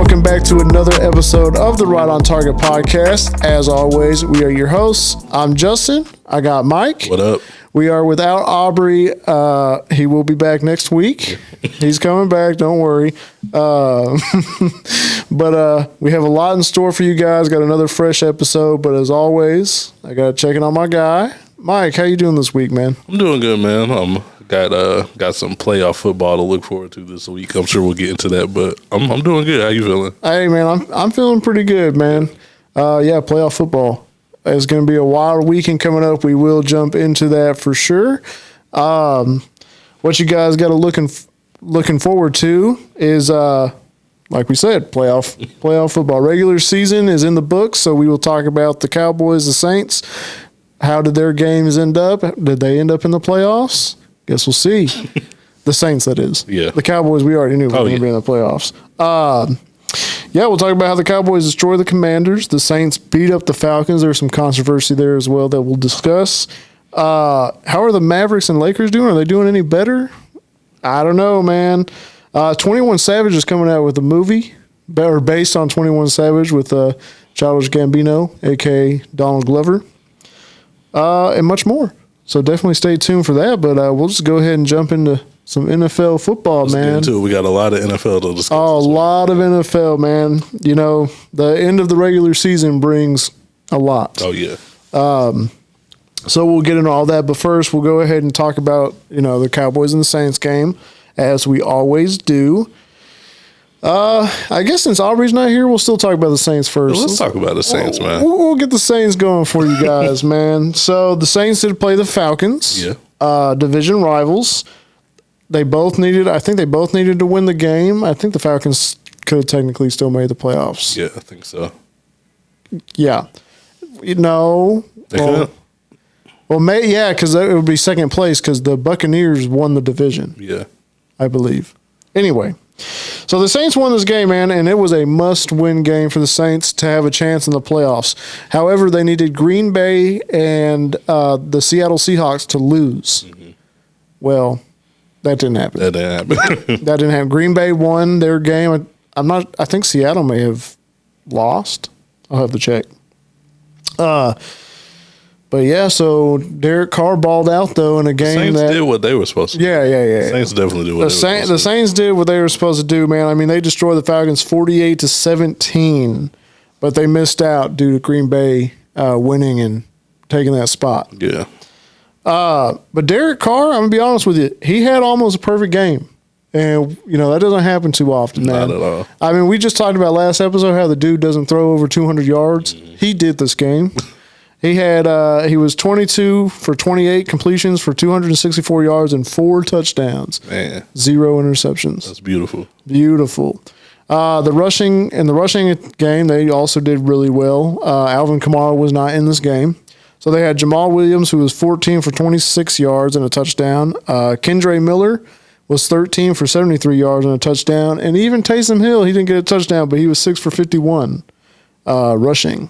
welcome back to another episode of the Right on Target podcast. As always, we are your hosts. I'm Justin. I got Mike. What up? We are without Aubrey. He will be back next week. He's coming back. Don't worry. But we have a lot in store for you guys. Got another fresh episode. But as always, I got to check in on my guy. Mike, how you doing this week, man? I'm doing good, man. Got some playoff football to look forward to this week. I'm sure we'll get into that, but I'm doing good. How you feeling? Hey, man, I'm feeling pretty good, man. Playoff football. It's going to be a wild weekend coming up. We will jump into that for sure. What you guys got looking forward to is, like we said, playoff football. Regular season is in the books, so we will talk about the Cowboys, the Saints. How did their games end up? Did they end up in the playoffs? Guess we'll see. The Saints, that is. Yeah. The Cowboys, we already knew were going to be in the playoffs. We'll talk about how the Cowboys destroy the Commanders. The Saints beat up the Falcons. There's some controversy there as well that we'll discuss. How are the Mavericks and Lakers doing? Are they doing any better? I don't know, man. 21 Savage is coming out with a movie based on 21 Savage with Childish Gambino, a.k.a. Donald Glover, and much more. So definitely stay tuned for that. But we'll just go ahead and jump into some NFL football, man. We got a lot of NFL to discuss. Oh, a lot of NFL, man. You know, the end of the regular season brings a lot. Oh, yeah. So we'll get into all that. But first, we'll go ahead and talk about, the Cowboys and the Saints game, as we always do. I guess since Aubrey's not here, we'll still talk about the Saints first. Let's talk about the Saints, man. We'll get the Saints going for you guys, man. So the Saints did play the Falcons. Yeah. Division rivals. I think they both needed to win the game. I think the Falcons could have technically still made the playoffs. Yeah, I think so. Yeah. No. Because it would be second place because the Buccaneers won the division. Yeah. I believe. Anyway, so the Saints won this game, man, and it was a must-win game for the Saints to have a chance in the playoffs. However, they needed Green Bay and the Seattle Seahawks to lose. Mm-hmm. Well, that didn't happen. That didn't happen. Green Bay won their game. I think Seattle may have lost. I'll have to check. But yeah, so Derek Carr balled out though in a game Saints did what they were supposed to do. Yeah. Saints definitely did what they were supposed to do. The Saints did what they were supposed to do, man. I mean, they destroyed the Falcons 48-17, but they missed out due to Green Bay winning and taking that spot. Yeah. But Derek Carr, I'm gonna be honest with you, he had almost a perfect game. And, that doesn't happen too often, man. Not at all. I mean, we just talked about last episode how the dude doesn't throw over 200 yards. Mm-hmm. He did this game. He was 22 for 28 completions for 264 yards and 4 touchdowns. Man. 0 interceptions. That's beautiful. Beautiful. The rushing game, they also did really well. Alvin Kamara was not in this game. So they had Jamal Williams, who was 14 for 26 yards and a touchdown. Kendre Miller was 13 for 73 yards and a touchdown. And even Taysom Hill, he didn't get a touchdown, but he was 6 for 51 rushing.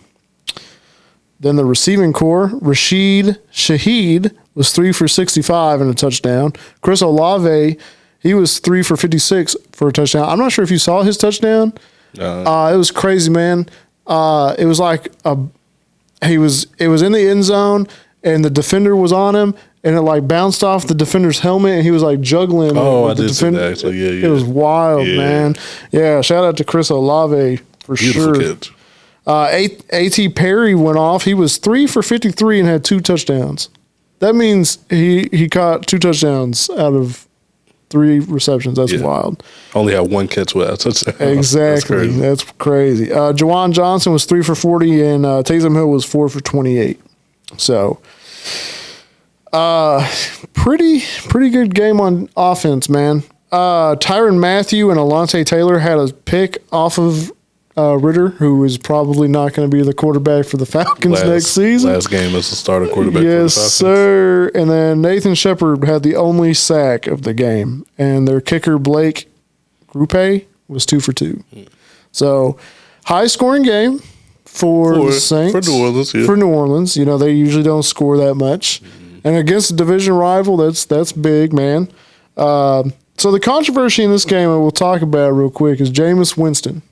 Then the receiving core, Rashid Shaheed was 3 for 65 and a touchdown. Chris Olave, he was 3 for 56 for a touchdown. I'm not sure if you saw his touchdown. It was crazy, man. It was like it was in the end zone and the defender was on him and it like bounced off the defender's helmet and he was like juggling. Oh, I did see that actually. Yeah. It was wild, man. Yeah, shout out to Chris Olave for Beautiful sure. Catch. A.T. Perry went off. He was 3 for 53 and had 2 touchdowns. That means he caught 2 touchdowns out of 3 receptions. That's wild. Only had 1 catch without a touchdown. Exactly. That's crazy. Jawan Johnson was 3 for 40 and Taysom Hill was 4 for 28. So, pretty good game on offense, man. Tyrann Mathieu and Alontae Taylor had a pick off of Ritter, who is probably not going to be the quarterback for the Falcons next season. Last game as the starter quarterback for the Falcons. Yes, sir. And then Nathan Shepard had the only sack of the game. And their kicker, Blake Grupe, was 2 for 2. So, high-scoring game for the Saints. For New Orleans, yeah. For New Orleans. They usually don't score that much. Mm-hmm. And against a division rival, that's big, man. So the controversy in this game, and we'll talk about it real quick, is Jameis Winston.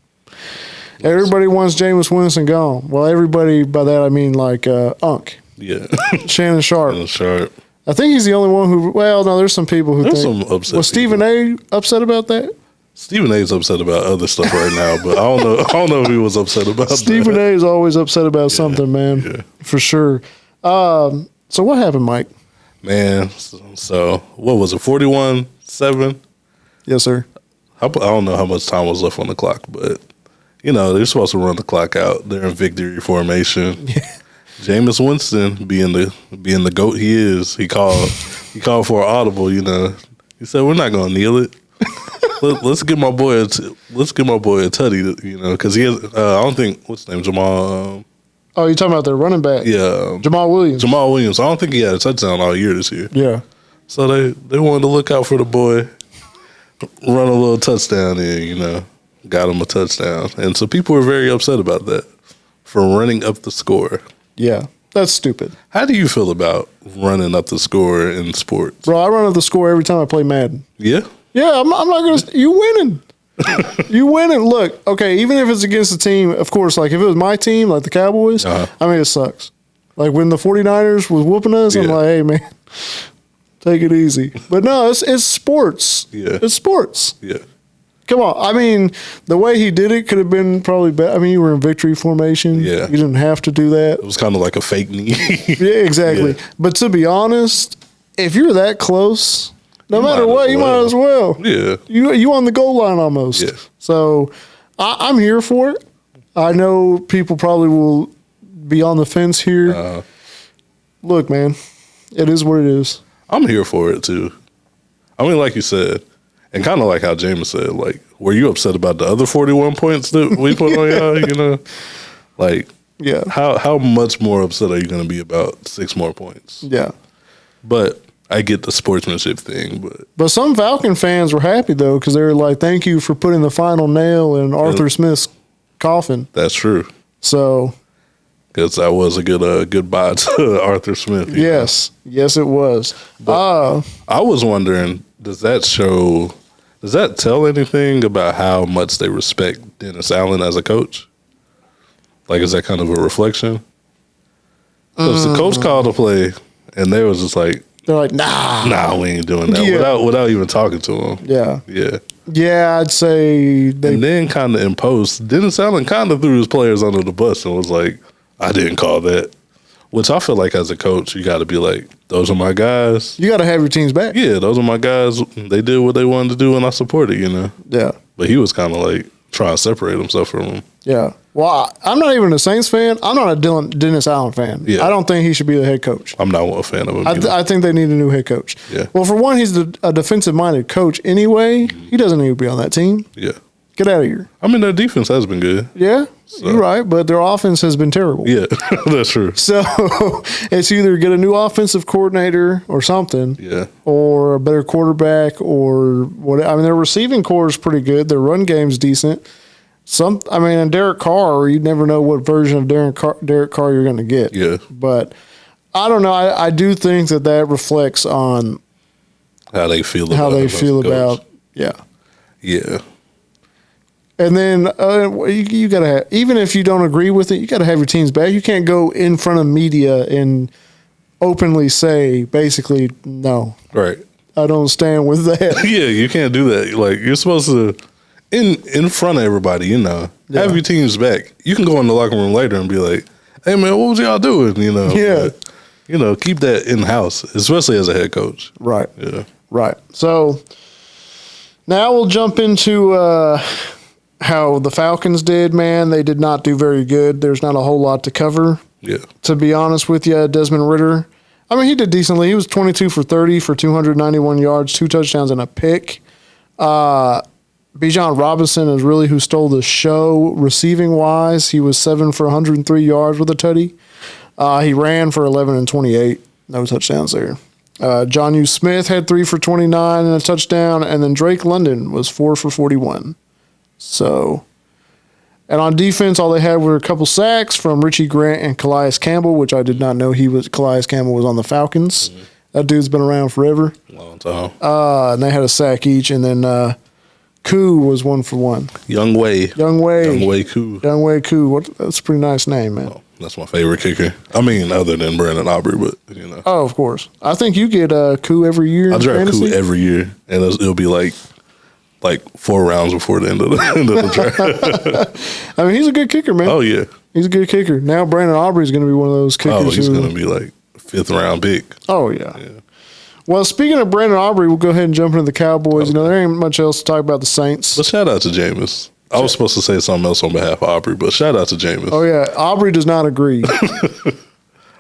Everybody wants Jameis Winston gone. Well, everybody, by that I mean like Unc. Yeah. Shannon Sharp. Shannon Sharp. I think he's the only one who, well, no, there's some people who There's think. some upset Was Stephen A. upset about that? Stephen A's upset about other stuff right now, but I don't know if he was upset about Stephen that. A. is always upset about something, man. Yeah. For sure. So what happened, Mike? Man, so what was it, 41-7? Yes, sir. I don't know how much time was left on the clock, but, they're supposed to run the clock out. They're in victory formation. Yeah. Jameis Winston, being the GOAT he is, he called for an audible, He said, we're not going to kneel it. Let's give my boy a tutty, because he has, I don't think, what's his name, Jamal? Oh, you're talking about their running back? Yeah. Jamal Williams. Jamal Williams. I don't think he had a touchdown all year this year. Yeah. So they wanted to look out for the boy, run a little touchdown in, got him a touchdown. And so people were very upset about that for running up the score. Yeah. That's stupid. How do you feel about running up the score in sports? Bro, I run up the score every time I play Madden. Yeah? Yeah, I'm not going to. You winning. You winning. Look, okay, even if it's against a team, of course, like if it was my team, like the Cowboys, I mean, it sucks. Like when the 49ers was whooping us, I'm like, hey, man, take it easy. But no, it's sports. Yeah. It's sports. Yeah. Come on. I mean, the way he did it could have been probably better. I mean, you were in victory formation. Yeah. You didn't have to do that. It was kind of like a fake knee. Yeah, exactly. Yeah. But to be honest, if you're that close, no matter what, you might as well. Yeah. You on the goal line almost. Yeah. So I'm here for it. I know people probably will be on the fence here. Look, man, it is what it is. I'm here for it too. I mean, like you said, and kind of like how Jameis said, like, were you upset about the other 41 points that we put on y'all? Like, Yeah. how much more upset are you going to be about 6 more points? Yeah. But I get the sportsmanship thing, But some Falcon fans were happy though because they were like, "Thank you for putting the final nail in Arthur Smith's coffin." that's true. So Because that was a good goodbye to Arthur Smith. yes, it was. I was wondering, does that tell anything about how much they respect Dennis Allen as a coach? Like, is that kind of a reflection? Because the coach called a play, and they was just like, they're like, nah, we ain't doing that, Yeah. without even talking to him. yeah, Yeah. I'd say they. And then kind of imposed, Dennis Allen kind of threw his players under the bus and was like, I didn't call that. Which I feel like as a coach, you got to be like, those are my guys. You got to have your teams back. Yeah, those are my guys. They did what they wanted to do, and I support it, Yeah. But he was kind of like trying to separate himself from him. Yeah. Well, I'm not even a Saints fan. I'm not a Dennis Allen fan. Yeah. I don't think he should be the head coach. I'm not a fan of him. I think they need a new head coach. Yeah. Well, for one, he's a defensive-minded coach anyway. He doesn't need to be on that team. Yeah. Get out of here. I mean, their defense has been good. Yeah, you're right, but their offense has been terrible. Yeah, that's true. So it's either get a new offensive coordinator or something, Yeah. or a better quarterback, or what. I mean, their receiving core is pretty good. Their run game's decent. And Derek Carr, you never know what version of Derek Carr you're going to get. Yeah. But I don't know. I do think that reflects on How they feel about yeah. Yeah. And then you got to have, even if you don't agree with it, you got to have your teams back. You can't go in front of media and openly say, basically, no, Right. I don't stand with that. Yeah, you can't do that. Like, you're supposed to, in front of everybody, have your teams back. You can go in the locker room later and be like, hey, man, what was y'all doing? Yeah. But, keep that in-house, especially as a head coach. Right. Yeah. Right. So now we'll jump into how the Falcons did, man. They did not do very good. There's not a whole lot to cover. Yeah. To be honest with you, Desmond Ridder, I mean, he did decently. He was 22 for 30 for 291 yards, 2 touchdowns, and a pick. Bijan Robinson is really who stole the show receiving-wise. He was 7 for 103 yards with a tutty. He ran for 11 and 28. No touchdowns there. Jonnu Smith had 3 for 29 and a touchdown, and then Drake London was 4 for 41. So, and on defense, all they had were a couple sacks from Richie Grant and Calais Campbell, which I did not know Calais Campbell was on the Falcons. Mm-hmm. That dude's been around forever. Long time. And they had a sack each, and then Koo was 1 for 1. Young Wei. Young Wei. Young Wei Koo. Young Wei Koo. That's a pretty nice name, man. Oh, that's my favorite kicker. I mean, other than Brandon Aubrey, but you know. Oh, of course. I think you get Koo every year. I in draft fantasy. Koo every year, and it'll be like 4 rounds before the end of the draft. I mean, he's a good kicker, man. Oh yeah, He's a good kicker. Now Brandon Aubrey is going to be one of those kickers. oh he's gonna be like 5th round pick. Oh yeah. Well, speaking of Brandon Aubrey, we'll go ahead and jump into the Cowboys. You know, there ain't much else to talk about the Saints. But shout out to Jameis. I was supposed to say something else on behalf of Aubrey, but shout out to Jameis. Oh yeah, Aubrey does not agree.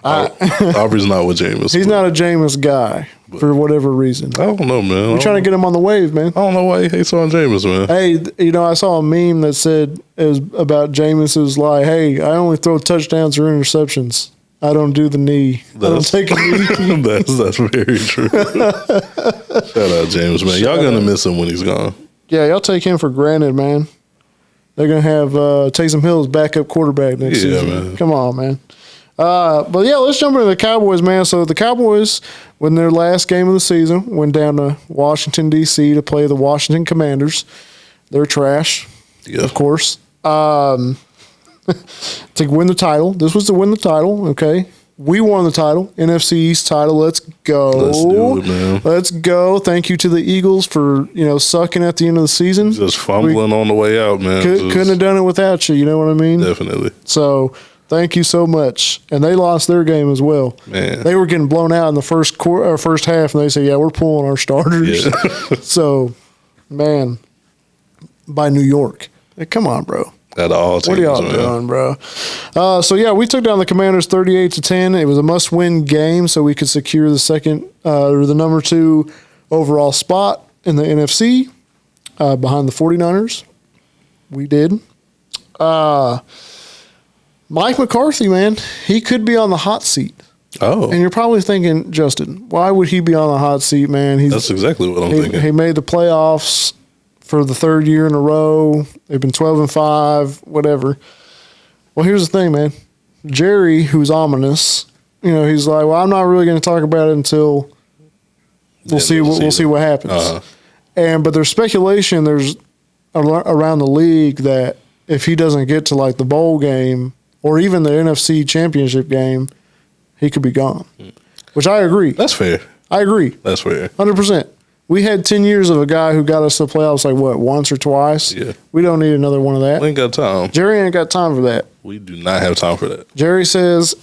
Aubrey's not with Jameis. He's not a Jameis guy for whatever reason. I don't know, man. We're trying to get him on the wave, man. I don't know why he hates on Jameis, man. Hey, you know, I saw a meme that said it was about Jameis. It was like, hey, I only throw touchdowns or interceptions. I don't do the knee. I don't take a knee. That's very true. Shout out James, man. Y'all gonna miss him when he's gone. Yeah, y'all take him for granted, man. They're gonna have Taysom Hill as backup quarterback next season. Man. Come on, man. But yeah, let's jump into the Cowboys, man. So the Cowboys, when their last game of the season, went down to Washington D.C. to play the Washington Commanders. They're trash, of course. To win the title. This was to win the title, okay? We won the title, NFC East title. Let's go. Let's do it, man. Let's go. Thank you to the Eagles for, sucking at the end of the season. Just fumbling on the way out, man. Couldn't have done it without you, you know what I mean? Definitely. So, thank you so much. And they lost their game as well. Man. They were getting blown out in the first half, and they said, yeah, we're pulling our starters. Yeah. So, man, by New York. Hey, come on, bro. Out of all teams, What are y'all man. doing, bro? So yeah, we took down the Commanders 38-10. It was a must-win game, so we could secure the second or the number 2 overall spot in the NFC behind the 49ers. We did. Mike McCarthy, man, he could be on the hot seat. Oh, And you're probably thinking, Justin, why would he be on the hot seat, man? that's exactly what I'm thinking. He made the playoffs for the 3rd year in a row. They've been 12-5, whatever. Well, here's the thing, man. Jerry, who's ominous, he's like, well, I'm not really going to talk about it until we'll see what happens. Uh-huh. But there's speculation around the league that if he doesn't get to like the bowl game or even the NFC Championship game, he could be gone. Which I agree. That's fair. I agree. That's fair. 100%. We had 10 years of a guy who got us to the playoffs once or twice? Yeah. We don't need another one of that. We ain't got time. Jerry ain't got time for that. We do not have time for that. Jerry says,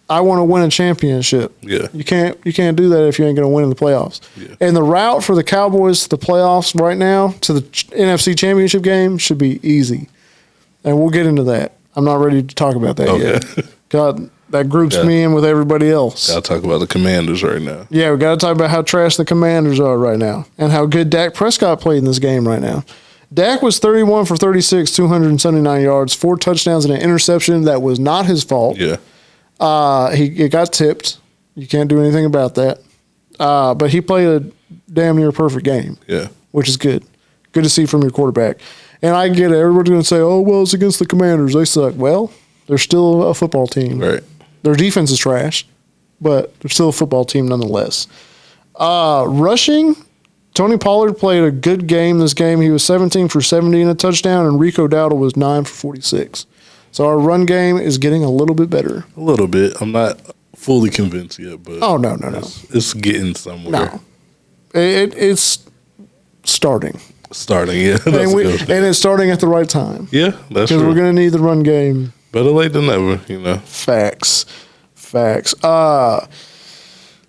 I want to win a championship. Yeah. You can't do that if you ain't going to win in the playoffs. Yeah. And the route for the Cowboys to the playoffs right now to the NFC Championship game should be easy. And we'll get into that. I'm not ready to talk about that yet. God, that groups me in with everybody else. Gotta talk about the Commanders right now. Yeah, we got to talk about how trash the Commanders are right now and how good Dak Prescott played in this game right now. Dak was 31 for 36, 279 yards, 4 touchdowns and an interception that was not his fault. Yeah. It got tipped. You can't do anything about that. But he played a damn near perfect game. Yeah. Which is good. Good to see from your quarterback. And I get it. Everybody's going to say, oh, well, it's against the Commanders. They suck. Well, they're still a football team. Right. Their defense is trash, but they're still a football team nonetheless. Rushing, Tony Pollard played a good game this game. He was 17 for 70 and a touchdown, and Rico Dowdle was 9 for 46. So our run game is getting a little bit better. A little bit. I'm not fully convinced yet, but Oh, no. it's getting somewhere. No. It's starting. Starting, yeah. And it's starting at the right time. Yeah, that's Because true. we're going to need the run game. Better late than never, Facts.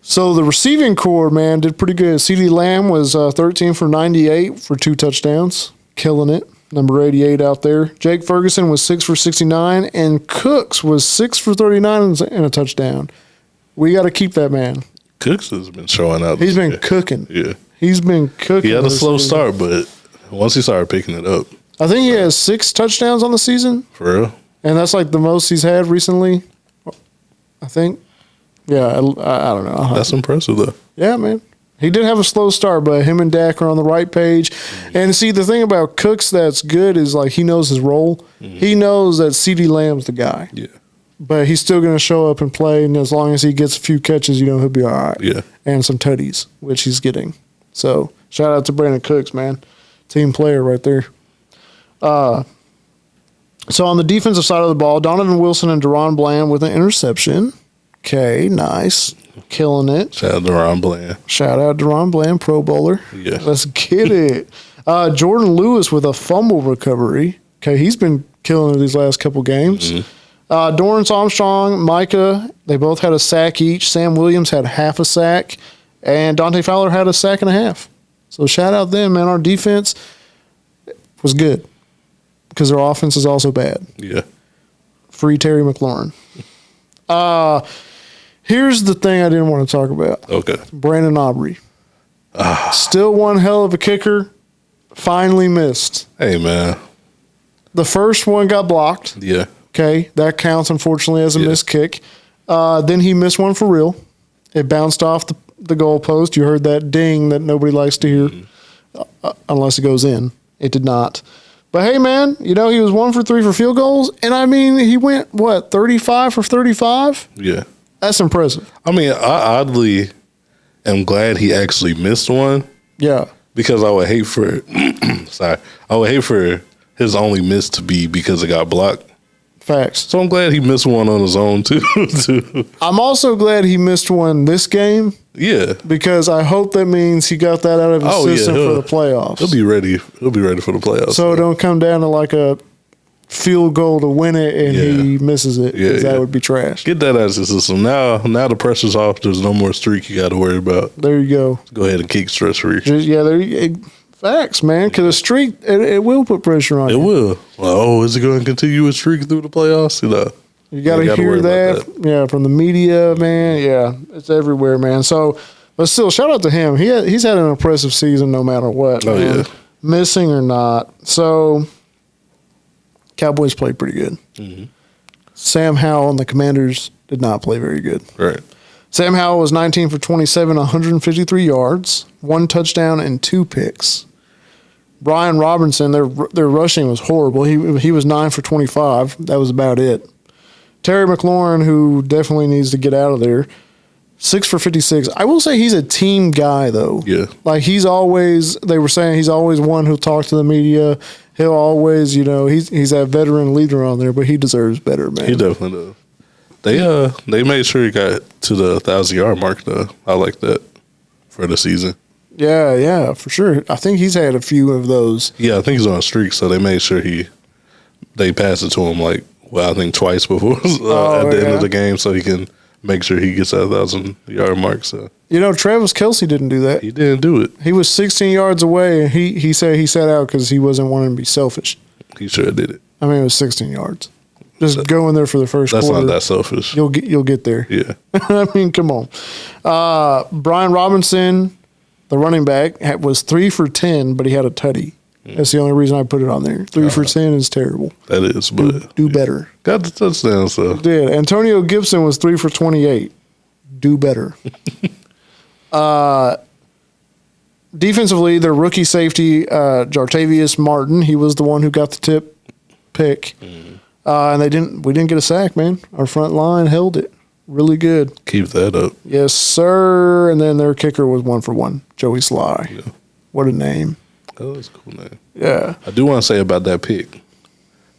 So the receiving core, man, did pretty good. CeeDee Lamb was 13 for 98 for 2 touchdowns. Killing it. Number 88 out there. Jake Ferguson was 6 for 69, and Cooks was 6 for 39 and a touchdown. We got to keep that man. Cooks has been showing out. He's been cooking. Yeah. He's been cooking. He had a slow season. start, but once he started picking it up. I think he has 6 touchdowns on the season. For real? And that's like the most he's had recently, I think. Yeah, I don't know. That's impressive, though. Yeah, man. He did have a slow start, but him and Dak are on the right page. And see, the thing about Cooks that's good is like he knows his role. He knows that CeeDee Lamb's the guy. Yeah. But he's still going to show up and play, and as long as he gets a few catches, he'll be all right. Yeah. And some tutties, which he's getting. So shout out to Brandon Cooks, man. Team player right there. So on the defensive side of the ball, Donovan Wilson and Deron Bland with an interception. Okay, nice. Killing it. Shout out to Ron Bland. Shout out to Deron Bland, Pro Bowler. Yeah. Let's get it. Jordan Lewis with a fumble recovery. Okay, he's been killing it these last couple games. Dorrance Armstrong, Micah, they both had a sack each. Sam Williams had half a sack. And Dante Fowler had a sack and a half. So shout out them, man. Our defense was good because their offense is also bad. Yeah. Free Terry McLaurin. Here's the thing I didn't want to talk about. Okay. Brandon Aubrey. Still one hell of a kicker. Finally missed. Hey, man. The first one got blocked. Yeah. Okay. That counts, unfortunately, as a missed kick. Then he missed one for real. It bounced off the goalpost. You heard that ding that nobody likes to hear unless it goes in. It did not. But hey, man, he was 1 for 3 for field goals. And I mean, he went, 35 for 35? Yeah. That's impressive. I mean, I oddly am glad he actually missed one. Yeah. Because I would hate for, I would hate for his only miss to be because it got blocked. Facts. So I'm glad he missed one on his own too. I'm also glad he missed one this game. Yeah. Because I hope that means he got that out of his system for the playoffs. He'll be ready. He'll be ready for the playoffs. So it don't come down to like a field goal to win it and he misses it. Because that would be trash. Get that out of the system. Now the pressure's off. There's no more streak you got to worry about. There you go. Go ahead and kick stress free. Facts, man. Because a streak, it will put pressure on you. It will. Well, is it going to continue a streak through the playoffs? You got to hear that. Yeah, from the media, man. Yeah, it's everywhere, man. So, but still, shout out to him. He's had an impressive season no matter what. Oh, man. yeah. Missing or not. So, Cowboys played pretty good. Mm-hmm. Sam Howell and the Commanders did not play very good. Right. Sam Howell was 19 for 27, 153 yards, 1 touchdown, and 2 picks. Brian Robinson, their rushing was horrible. He was 9 for 25. That was about it. Terry McLaurin, who definitely needs to get out of there, 6 for 56. I will say he's a team guy, though. Yeah. Like, they were saying he's always one who'll talk to the media. He'll always, he's that veteran leader on there, but he deserves better, man. He definitely does. They made sure he got to the 1,000-yard mark, though. I like that for the season. Yeah, for sure. I think he's had a few of those. Yeah, I think he's on a streak, so they made sure they passed it to him I think twice before at the end of the game, so he can make sure he gets that 1,000-yard mark. So Travis Kelce didn't do that. He didn't do it. He was 16 yards away, and he said he sat out because he wasn't wanting to be selfish. He sure did it. I mean, it was 16 yards. Just go in there for the first quarter. That's not that selfish. You'll get there. Yeah. I mean, come on. Brian Robinson, the running back, was 3 for 10, but he had a tutty. That's the only reason I put it on there. 3 for 10 is terrible. That is, but do better. Got the touchdown, so. Did. Antonio Gibson was 3 for 28. Do better. Defensively, their rookie safety, Jartavius Martin, he was the one who got the tip pick. And we didn't get a sack, man. Our front line held it really good. Keep that up. Yes, sir. And then their kicker was 1 for 1, Joey Sly. Yeah. What a name. Oh, that's a cool name. Yeah. I do want to say about that pick,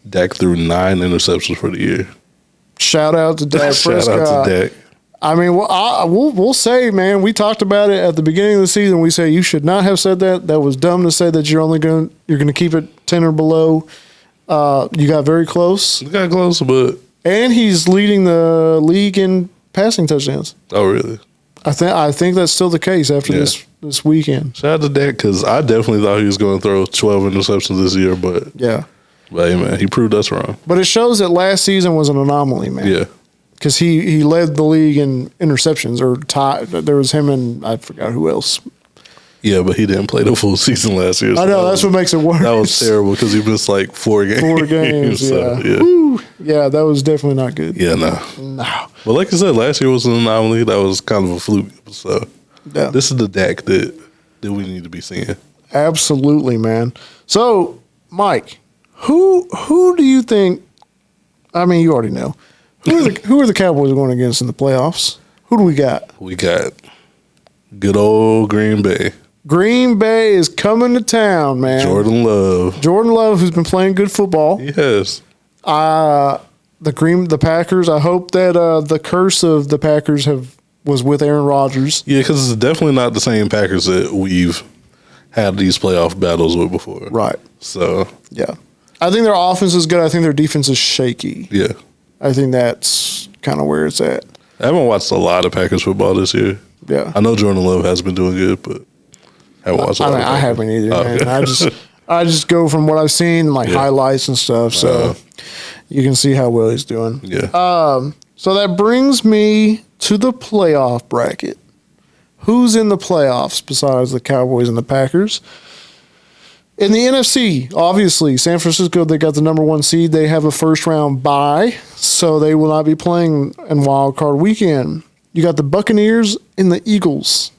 Dak threw 9 interceptions for the year. Shout out to Dak Prescott. Shout out to Dak. I mean, we'll say, man, we talked about it at the beginning of the season. We say you should not have said that. That was dumb to say that you're going to keep it 10 or below. You got very close. You got close, but and he's leading the league in passing touchdowns. Oh, really? I think that's still the case after this weekend. Shout out to Dak because I definitely thought he was going to throw 12 interceptions this year, but hey, man, he proved us wrong. But it shows that last season was an anomaly, man. Yeah. Because he led the league in interceptions, or tied. There was him and I forgot who else. Yeah, but he didn't play the full season last year. So I know, that's what makes it worse. That was terrible because he missed 4 games. 4 games, so, yeah. Woo. Yeah, that was definitely not good. Yeah, no. But like I said, last year was an anomaly. That was kind of a fluke. So this is the Dak that we need to be seeing. Absolutely, man. So, Mike, who do you think? I mean, you already know. Who are the Cowboys going against in the playoffs? Who do we got? We got good old Green Bay. Green Bay is coming to town, man. Jordan Love, who's been playing good football. Yes. The Packers. I hope that the curse of the Packers was with Aaron Rodgers. Yeah, because it's definitely not the same Packers that we've had these playoff battles with before. Right. So yeah, I think their offense is good. I think their defense is shaky. Yeah. I think that's kind of where it's at. I haven't watched a lot of Packers football this year. Yeah. I know Jordan Love has been doing good, but I haven't watched a lot. I haven't either, Oh, man. okay. I just go from what I've seen, like highlights and stuff, so you can see how well he's doing. Yeah. So that brings me to the playoff bracket. Who's in the playoffs besides the Cowboys and the Packers? In the NFC, obviously, San Francisco, they got the number 1 seed. They have a first-round bye, so they will not be playing in Wild Card Weekend. You got the Buccaneers and the Eagles.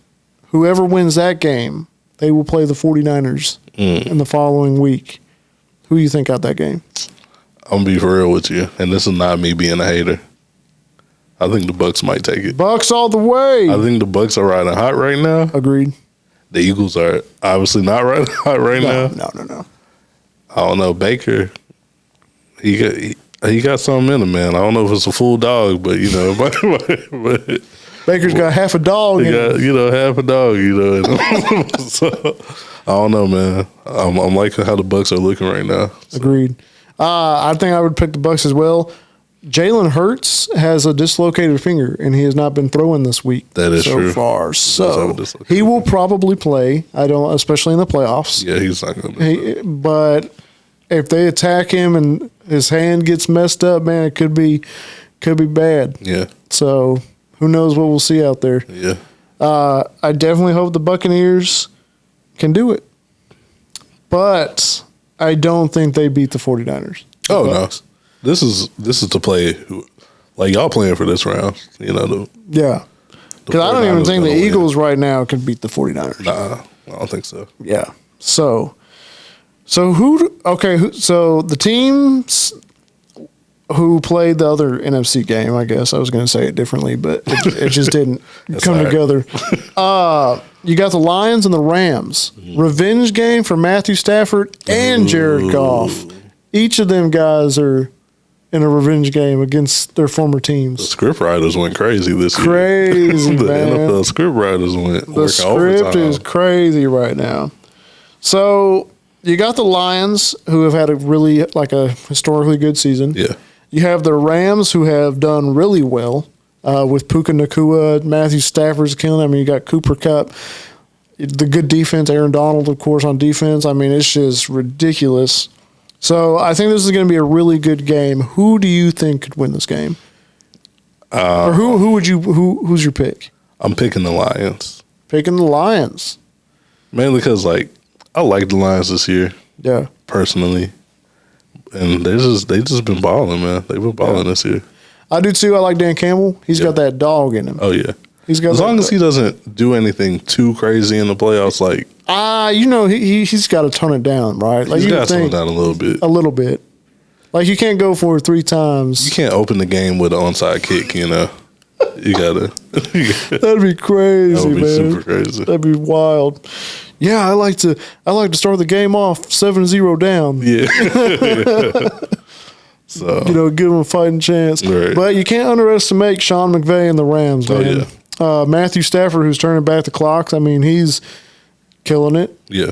Whoever wins that game, they will play the 49ers in the following week. Who do you think got that game? I'm going to be for real with you, and this is not me being a hater. I think the Bucs might take it. Bucks all the way. I think the Bucs are riding hot right now. Agreed. The Eagles are obviously not riding hot right now. No. I don't know. Baker, he got something in him, man. I don't know if it's a full dog, but but Baker's got half a dog. he got half a dog. So I don't know, man. I'm liking how the Bucs are looking right now. So. Agreed. I think I would pick the Bucks as well. Jalen Hurts has a dislocated finger, and he has not been throwing this week. That is true. So far, so dislocated he will probably play. Especially in the playoffs. Yeah, he's not going to. But if they attack him and his hand gets messed up, man, it could be bad. Yeah. So who knows what we'll see out there? Yeah. I definitely hope the Buccaneers can do it, but I don't think they beat the 49ers. Oh no. This is to play like y'all playing for this round, Yeah. Because I don't even think the Eagles right now can beat the 49ers. Nah, I don't think so. Yeah. So the teams who played the other NFC game, I guess I was going to say it differently, but it just didn't come together. You got the Lions and the Rams. Revenge game for Matthew Stafford and Jared Goff. Each of them guys are in a revenge game against their former teams. The script writers went crazy this year. Crazy, the man. NFL script writers went. The script is crazy right now. So you got the Lions, who have had a historically good season. Yeah. You have the Rams, who have done really well with Puka Nacua, Matthew Stafford's killing. I mean, you got Cooper Kupp, the good defense, Aaron Donald, of course, on defense. I mean, it's just ridiculous. So I think this is going to be a really good game. Who do you think could win this game? Or who's your pick? I'm picking the Lions. Picking the Lions. Mainly because I like the Lions this year. Yeah. Personally. And they just been balling, man. They've been balling this year. I do too. I like Dan Campbell. He's got that dog in him. Oh yeah. He's got as long as he doesn't do anything too crazy in the playoffs, he's got to tone it down, right? He's got to tone it down a little bit. A little bit. Like you can't go for it 3 times. You can't open the game with an onside kick, You gotta. That'd be crazy, That would be man. super crazy. That'd be wild. Yeah, I like to start the game off 7-0 down. Yeah. So give them a fighting chance. Right. But you can't underestimate Sean McVay and the Rams, man. Oh, yeah. Matthew Stafford, who's turning back the clocks. I mean, he's killing it. Yeah.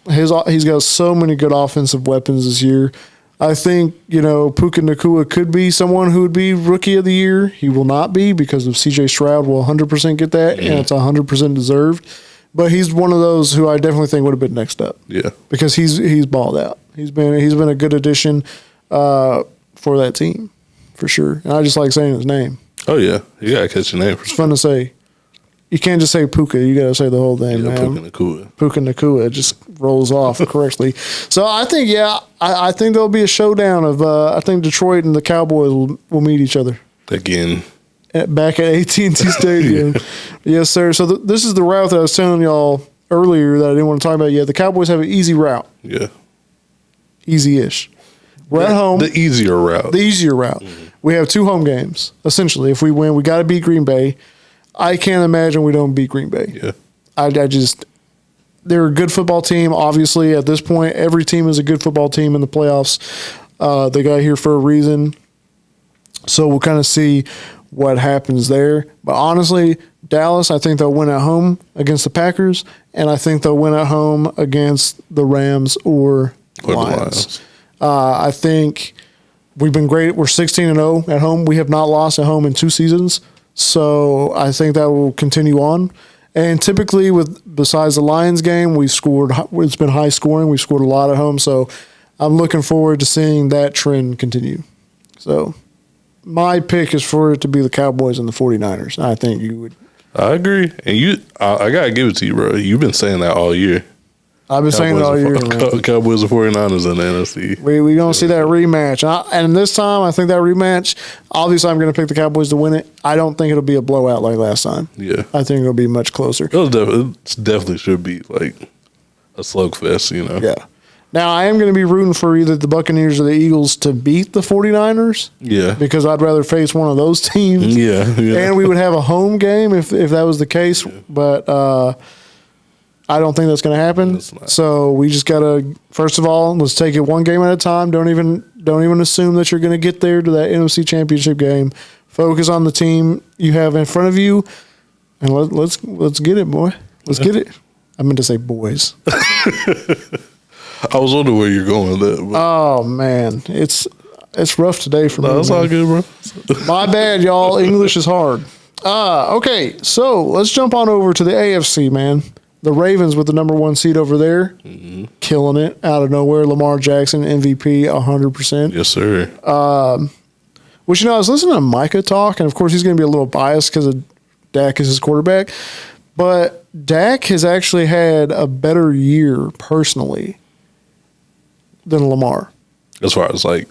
He's got so many good offensive weapons this year. I think, Puka Nacua could be someone who would be rookie of the year. He will not be because of CJ Stroud will 100% get that, and it's 100% deserved. But he's one of those who I definitely think would have been next up. Yeah. Because he's balled out. He's been a good addition for that team, for sure. And I just like saying his name. Oh yeah, you gotta catch your name. It's fun to say. You can't just say Puka. You got to say the whole thing, man. Puka Nacua. Puka Nacua just rolls off correctly. So I think, I think there'll be a showdown of. I think Detroit and the Cowboys will meet each other again. Back at AT&T Stadium. Yes, sir. So this is the route that I was telling y'all earlier that I didn't want to talk about yet. The Cowboys have an easy route. Yeah. Easy-ish. We're at home. The easier route. The easier route. Mm-hmm. We have 2 home games, essentially. If we win, we got to beat Green Bay. I can't imagine we don't beat Green Bay. Yeah. they're a good football team. Obviously, at this point, every team is a good football team in the playoffs. They got here for a reason. So we'll kind of see what happens there. But honestly, Dallas, I think they'll win at home against the Packers, and I think they'll win at home against the Rams or Lions. I think we've been great. We're 16-0 at home. We have not lost at home in 2 seasons. So I think that will continue on. And typically, besides the Lions game, we've scored. It's been high scoring. We've scored a lot at home. So I'm looking forward to seeing that trend continue. So my pick is for it to be the Cowboys and the 49ers. I think you would. I agree. And I got to give it to you, bro. You've been saying that all year. I've been saying it all year, man. Cowboys and 49ers in the NFC. We're going to see that rematch. And this time, I think that rematch, obviously, I'm going to pick the Cowboys to win it. I don't think it'll be a blowout like last time. Yeah. I think it'll be much closer. It definitely should be like a slugfest, you know? Yeah. Now, I am going to be rooting for either the Buccaneers or the Eagles to beat the 49ers. Yeah. Because I'd rather face one of those teams. Yeah. And we would have a home game if that was the case. Yeah. But I don't think that's going to happen. So we just got to, first of all, let's take it one game at a time. Don't even assume that you're going to get there to that NFC Championship game. Focus on the team you have in front of you, and let's get it, boy. Let's get it. I meant to say boys. I was wondering where you're going with that. But. Oh man, it's rough today for me. That's all good, bro. My bad, y'all. English is hard. Okay, so let's jump on over to the AFC, man. The Ravens with the number 1 seed over there, killing it out of nowhere. Lamar Jackson, MVP, 100%. Yes, sir. Which, I was listening to Micah talk, and of course he's going to be a little biased because of Dak is his quarterback. But Dak has actually had a better year personally than Lamar. As far as like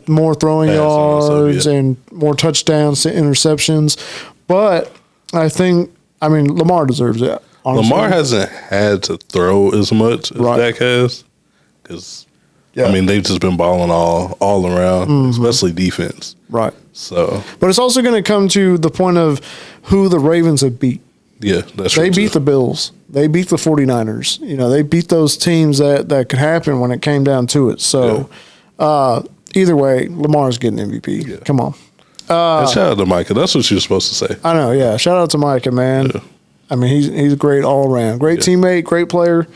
more throwing yards and more touchdowns to interceptions. But Lamar deserves it. Honestly. Lamar hasn't had to throw as much as Dak has because, they've just been balling all around, especially defense. Right. So, but it's also going to come to the point of who the Ravens have beat. Yeah, that's true. They beat the Bills. They beat the 49ers. They beat those teams that could happen when it came down to it. So, either way, Lamar's getting MVP. Yeah. Come on. And shout out to Micah. That's what you're supposed to say. I know, yeah. Shout out to Micah, man. Yeah. He's great all around. Great teammate, great player.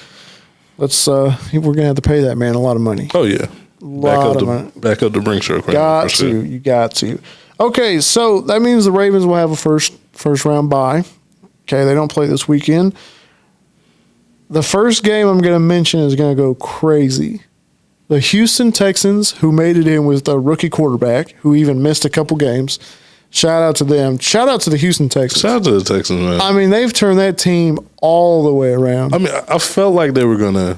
We're gonna have to pay that man a lot of money. Oh yeah, back up the Brinkshaw. You got to. Okay, so that means the Ravens will have a first round bye. Okay, they don't play this weekend. The first game I'm going to mention is going to go crazy. The Houston Texans, who made it in with a rookie quarterback, who even missed a couple games. Shout out to them. Shout out to the Houston Texans. Shout out to the Texans, man. They've turned that team all the way around. I felt like they were going to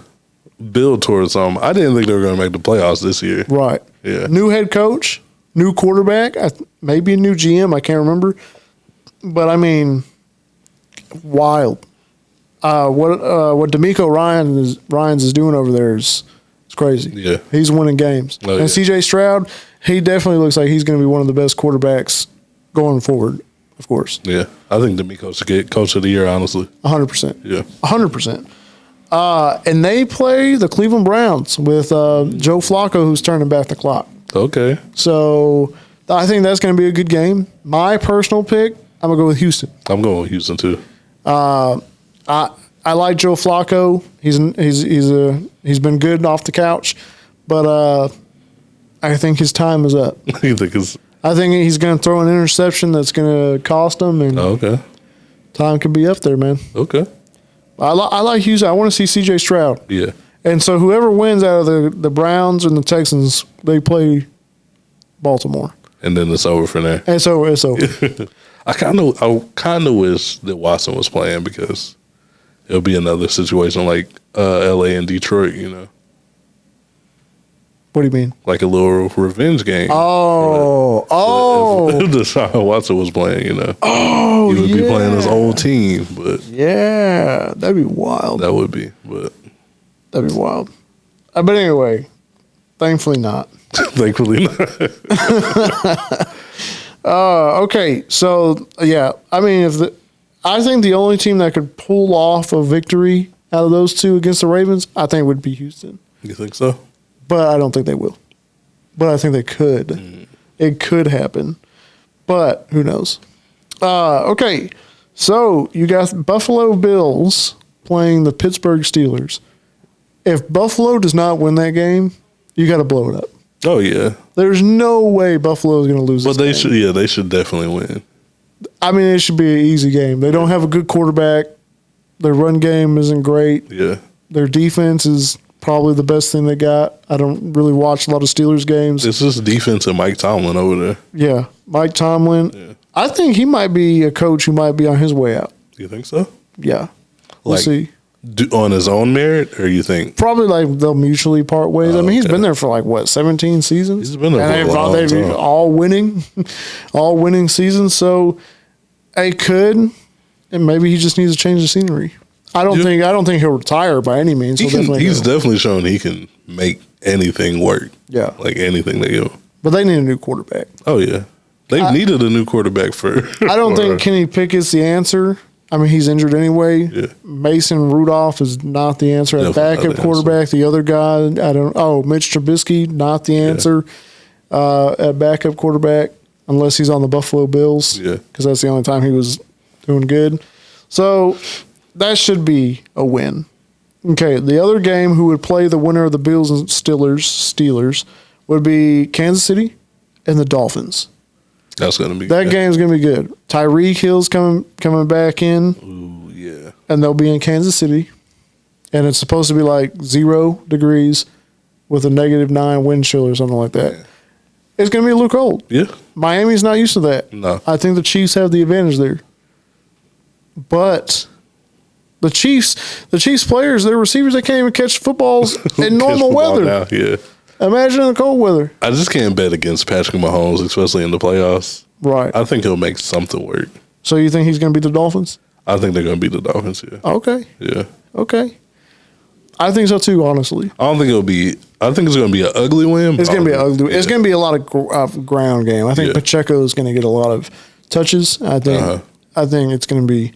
build towards something. I didn't think they were going to make the playoffs this year. Right. Yeah. New head coach, new quarterback, maybe a new GM. I can't remember. But, wild. What DeMeco Ryans is doing over there is crazy. Yeah. He's winning games. Oh, and CJ Stroud, he definitely looks like he's going to be one of the best quarterbacks going forward, of course. Yeah. I think DeMeco should get coach of the year, honestly. 100%. Yeah. 100%. And they play the Cleveland Browns with Joe Flacco, who's turning back the clock. Okay. So I think that's going to be a good game. My personal pick, I'm going to go with Houston. I'm going with Houston, too. I like Joe Flacco. He's been good off the couch, but I think his time is up. I think he's going to throw an interception that's going to cost him, and time could be up there, man. Okay. I like Houston. I want to see C.J. Stroud. Yeah. And so whoever wins out of the Browns and the Texans, they play Baltimore. And then it's over from there. And it's over. I kind of wish that Watson was playing because it'll be another situation like L.A. and Detroit, What do you mean? Like a little revenge game. Oh. If Deshaun Watson was playing, Oh, he would be playing his old team. But yeah, that'd be wild. That would be, but that'd be wild. But anyway, thankfully not. Thankfully not. Okay, so yeah, I think the only team that could pull off a victory out of those two against the Ravens, I think would be Houston. You think so? But I don't think they will. But I think they could. It could happen. But who knows? Okay, so you got Buffalo Bills playing the Pittsburgh Steelers. If Buffalo does not win that game, you got to blow it up. Oh yeah. There's no way Buffalo is going to lose. But this game. they should definitely win. I mean, it should be an easy game. They don't have a good quarterback. Their run game isn't great. Yeah. Their defense is probably the best thing they got. I don't really watch a lot of Steelers games. It's just defense and Mike Tomlin over there. Yeah, Mike Tomlin. Yeah. I think he might be a coach who might be on his way out. You think so? Yeah, we'll see. On his own merit, or you think? Probably like they'll mutually part ways. I mean, he's been there for like what 17 seasons. He's been there for a long they've time. all winning seasons. So it could, and maybe he just needs to change the scenery. I don't think he'll retire by any means. He's definitely shown he can make anything work. Yeah, like anything they give him. But they need a new quarterback. Oh yeah, they've needed a new quarterback for. I don't think Kenny Pickett's the answer. I mean, he's injured anyway. Yeah. Mason Rudolph is not the answer. At Definitely backup quarterback, the other guy, Mitch Trubisky, not the answer at backup quarterback, unless he's on the Buffalo Bills. Yeah. Because that's the only time he was doing good. So that should be a win. Okay, the other game who would play the winner of the Bills and Steelers would be Kansas City and the Dolphins. That's gonna be that game's gonna be good. Tyreek Hill's coming back in. Ooh, yeah. And they'll be in Kansas City. And it's supposed to be like 0 degrees with a -9 wind chill or something like that. Yeah. It's gonna be a little cold. Yeah. Miami's not used to that. No. I think the Chiefs have the advantage there. But the Chiefs players, their receivers, they can't even catch footballs in normal weather. Now, yeah. Imagine in the cold weather. I just can't bet against Patrick Mahomes, especially in the playoffs. Right. I think he'll make something work. So you think he's going to beat the Dolphins? I think they're going to beat the Dolphins, yeah. Okay. Yeah. Okay. I think so too, honestly. I think it's going to be an ugly win. It's going to be an ugly. Yeah. It's going to be a lot of ground game. I think Pacheco is going to get a lot of touches. I think it's going to be.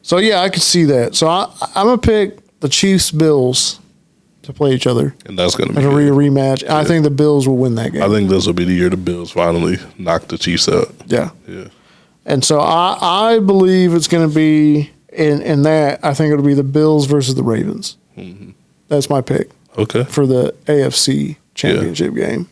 So yeah, I could see that. So I'm going to pick the Chiefs Bills to play each other. And that's going to be a rematch. Yeah. I think the Bills will win that game. I think this will be the year the Bills finally knock the Chiefs out. Yeah. Yeah. And so I believe it's going to be in that. I think it'll be the Bills versus the Ravens. Mm-hmm. That's my pick. Okay. For the AFC championship game.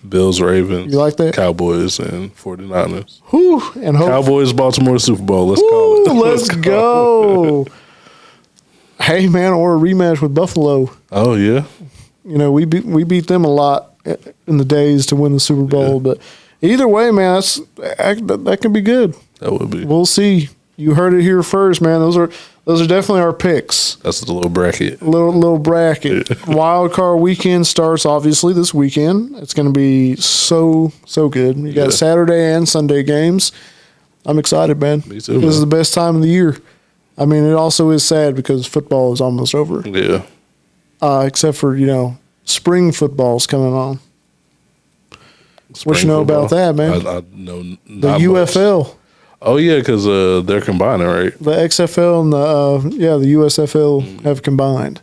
Bills, Ravens. You like that? Cowboys and 49ers. Whew, and Cowboys, Baltimore Super Bowl. Let's call it. Let's go. Hey, man, or a rematch with Buffalo. Oh, yeah. You know, we beat them a lot in the days to win the Super Bowl. Yeah. But either way, man, that can be good. That would be. We'll see. You heard it here first, man. Those are definitely our picks. That's the little bracket. Little bracket. Yeah. Wild card weekend starts obviously this weekend. It's going to be so good. You got Saturday and Sunday games. I'm excited, man. Me too. This is the best time of the year. I mean, it also is sad because football is almost over. Yeah. Except for spring football's coming on. What you know about that, man? I know the UFL. Much. Oh yeah, because they're combining, right? The XFL and the USFL have combined.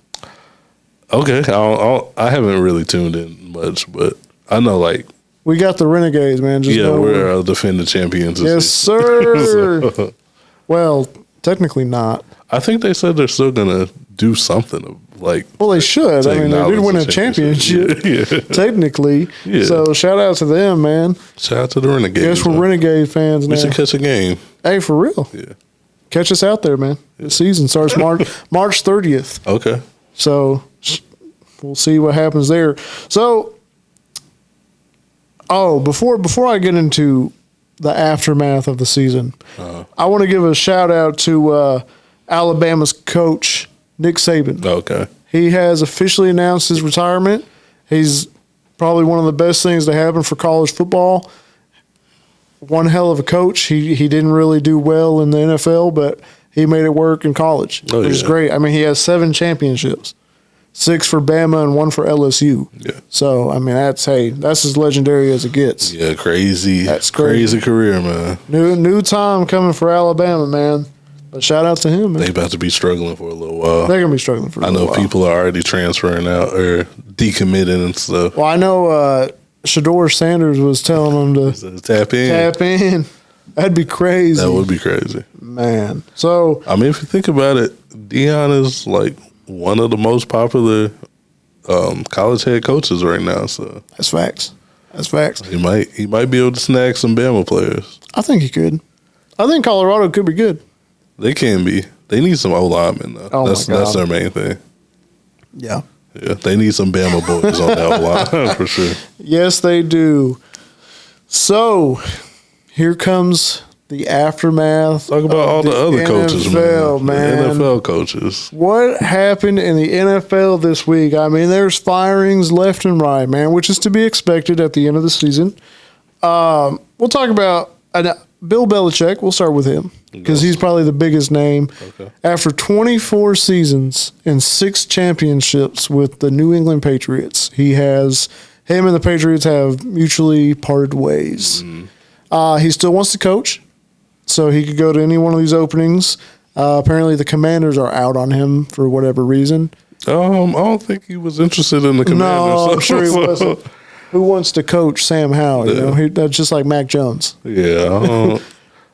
Okay, I haven't really tuned in much, but I know we got the Renegades, man. We're defending champions. Yes, sir. Well, technically not. I think they said they're still gonna do something Well, they should. I mean, they did win a championship, technically. Yeah. So shout out to them, man. Shout out to the Renegades. Guess we're Renegade fans now. We should catch a game. Hey, for real. Yeah. Catch us out there, man. Yeah. The season starts March 30th. Okay. So we'll see what happens there. So, before I get into the aftermath of the season, I want to give a shout out to Alabama's coach, Nick Saban. Okay. He has officially announced his retirement. He's probably one of the best things to happen for college football. One hell of a coach. He didn't really do well in the NFL, but he made it work in college. It was great. I mean, he has 7 championships. 6 for Bama, and 1 for LSU. Yeah. So, I mean, that's as legendary as it gets. Yeah, crazy. That's crazy career, man. New time coming for Alabama, man. But shout out to him, man. They about to be struggling for a little while. They're going to be struggling for a little while. I know people are already transferring out or decommitting and stuff. Well, I know Shador Sanders was telling them to tap in. That'd be crazy. That would be crazy. Man. So, I mean, if you think about it, Deion is like one of the most popular college head coaches right now. So that's facts. He might be able to snag some Bama players. I think he could. I think Colorado could be good. They can be. They need some O-linemen, though. Oh, that's their main thing. Yeah. Yeah, they need some Bama boys on that O-line for sure. Yes, they do. So, here comes the aftermath. Talk about all the other coaches, NFL, man. The NFL coaches. What happened in the NFL this week? I mean, there's firings left and right, man, which is to be expected at the end of the season. We'll talk about Bill Belichick. We'll start with him because he's probably the biggest name. Okay. After 24 seasons and 6 championships with the New England Patriots, him and the Patriots have mutually parted ways. He still wants to coach, so he could go to any one of these openings. Apparently, the Commanders are out on him for whatever reason. I don't think he was interested in the Commanders. No, I'm sure he wasn't. Who wants to coach Sam Howell? You know, that's just like Mac Jones. Yeah,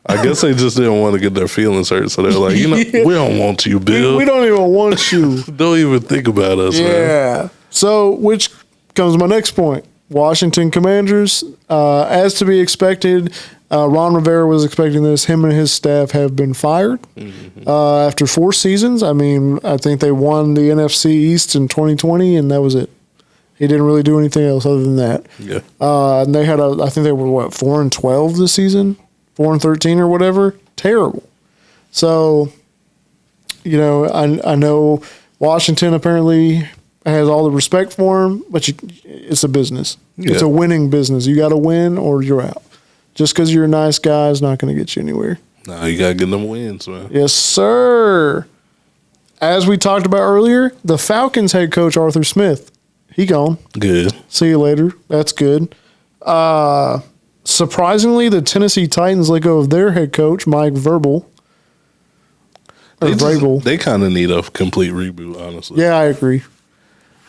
I guess they just didn't want to get their feelings hurt, so they're like, we don't want you, Bill. We don't even want you. Don't even think about us, man. Yeah. So, which comes to my next point. Washington Commanders, as to be expected, Ron Rivera was expecting this. Him and his staff have been fired after 4 seasons. I mean, I think they won the NFC East in 2020, and that was it. He didn't really do anything else other than that. Yeah. And they had I think they were 4-12 this season, 4-13 or whatever. Terrible. So, you know, I know Washington apparently has all the respect for him, but it's a business. Yeah. It's a winning business. You got to win or you're out. Just because you're a nice guy is not going to get you anywhere. No, you got to get them wins, man. Yes, sir. As we talked about earlier, the Falcons head coach, Arthur Smith, he gone. Good. See you later. That's good. Surprisingly, the Tennessee Titans let go of their head coach, Mike Vrabel. They kind of need a complete reboot, honestly. Yeah, I agree.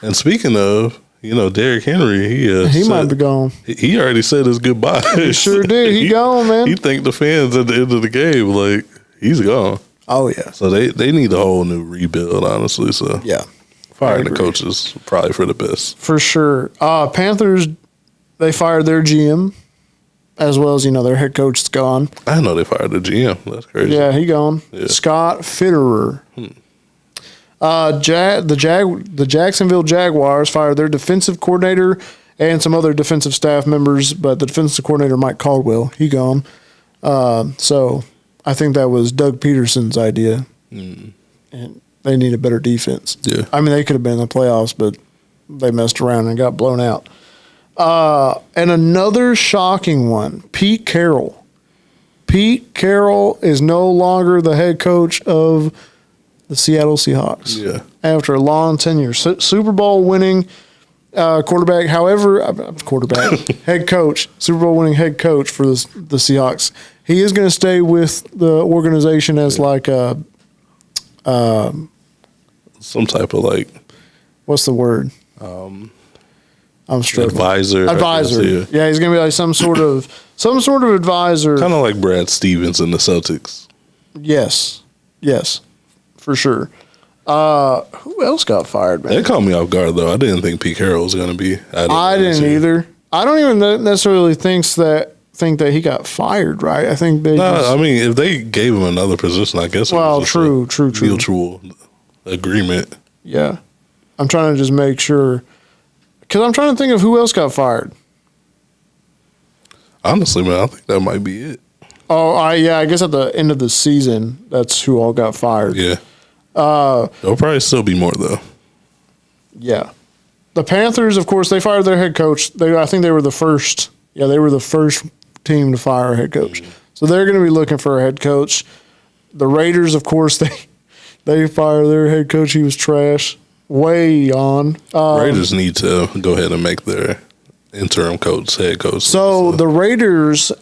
And speaking of, Derrick Henry, he might be gone. He already said his goodbye. He sure did. He gone, man. He thanked the fans at the end of the game like he's gone. Oh yeah. So they need a whole new rebuild, honestly. So yeah, firing the coaches probably for the best for sure. Panthers, they fired their GM as well as their head coach is gone. I didn't know they fired the GM. That's crazy. Yeah, he gone. Yeah. Scott Fitterer. The Jacksonville Jaguars fired their defensive coordinator and some other defensive staff members, but the defensive coordinator, Mike Caldwell, he gone. So I think that was Doug Peterson's idea. And they need a better defense. Yeah. I mean, they could have been in the playoffs, but they messed around and got blown out. And another shocking one, Pete Carroll. Pete Carroll is no longer the head coach of the Seattle Seahawks. Yeah. After a long tenure. Super Bowl winning quarterback, head coach, Super Bowl winning head coach for the Seahawks. He is going to stay with the organization as like a some type of what's the word? I'm struggling. Advisor. Yeah, he's going to be like some sort of advisor. Kind of like Brad Stevens in the Celtics. Yes, for sure. Who else got fired, man? That caught me off guard, though. I didn't think Pete Carroll was going to be. I didn't either. I don't even necessarily think that he got fired, right? I think they. I mean, if they gave him another position, I guess. Well, true. Mutual agreement. Yeah, I'm trying to just make sure because I'm trying to think of who else got fired. Honestly, man, I think that might be it. Oh, I guess at the end of the season, that's who all got fired. Yeah. There'll probably still be more though. Yeah. The Panthers, of course, they fired their head coach. I think they were the first. Yeah, they were the first team to fire a head coach. So they're going to be looking for a head coach. The Raiders, of course, they fire their head coach. He was trash. way on. Raiders need to go ahead and make their interim coach, head coach. So the Raiders,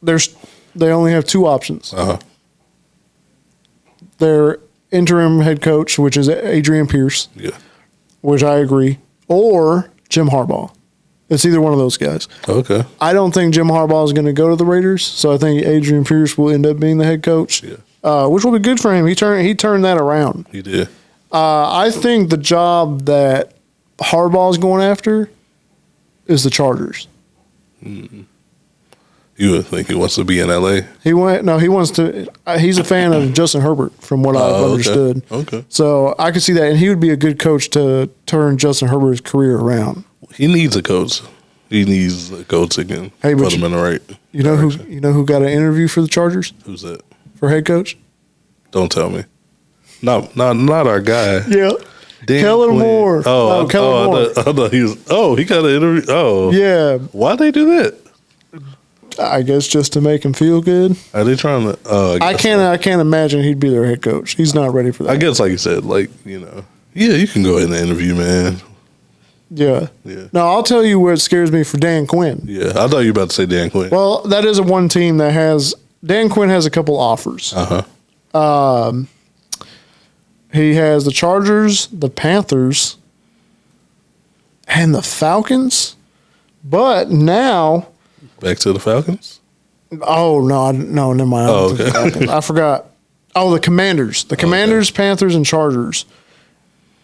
they only have two options. Their interim head coach, which is Adrian Pierce, which I agree, or Jim Harbaugh. It's either one of those guys. Okay. I don't think Jim Harbaugh is going to go to the Raiders, so I think Adrian Pierce will end up being the head coach, which will be good for him. He turned that around. He did. I think the job that Harbaugh is going after is the Chargers. Mm-hmm. You would think he wants to be in LA? He wants to. He's a fan of Justin Herbert, from what I've understood. Okay. So I could see that, and he would be a good coach to turn Justin Herbert's career around. He needs a coach. He needs a coach that can put him in the right. You know who got an interview for the Chargers? Who's that? For head coach? Don't tell me. Not our guy. Yeah. Kellen Moore. Kellen Moore. I thought he was. He got an interview. Oh, yeah. Why'd they do that? I guess just to make him feel good. Are they trying to? I can't imagine he'd be their head coach. He's not ready for that. I guess, like you said, you can go ahead and interview, man. Yeah. No, I'll tell you what scares me for Dan Quinn. Yeah, I thought you were about to say Dan Quinn. Well, that is one team that has Dan Quinn has a couple offers. He has the Chargers, the Panthers, and the Falcons. But now, back to the Falcons. Oh no, never mind. Okay. I forgot. Oh, the Commanders, Panthers, and Chargers,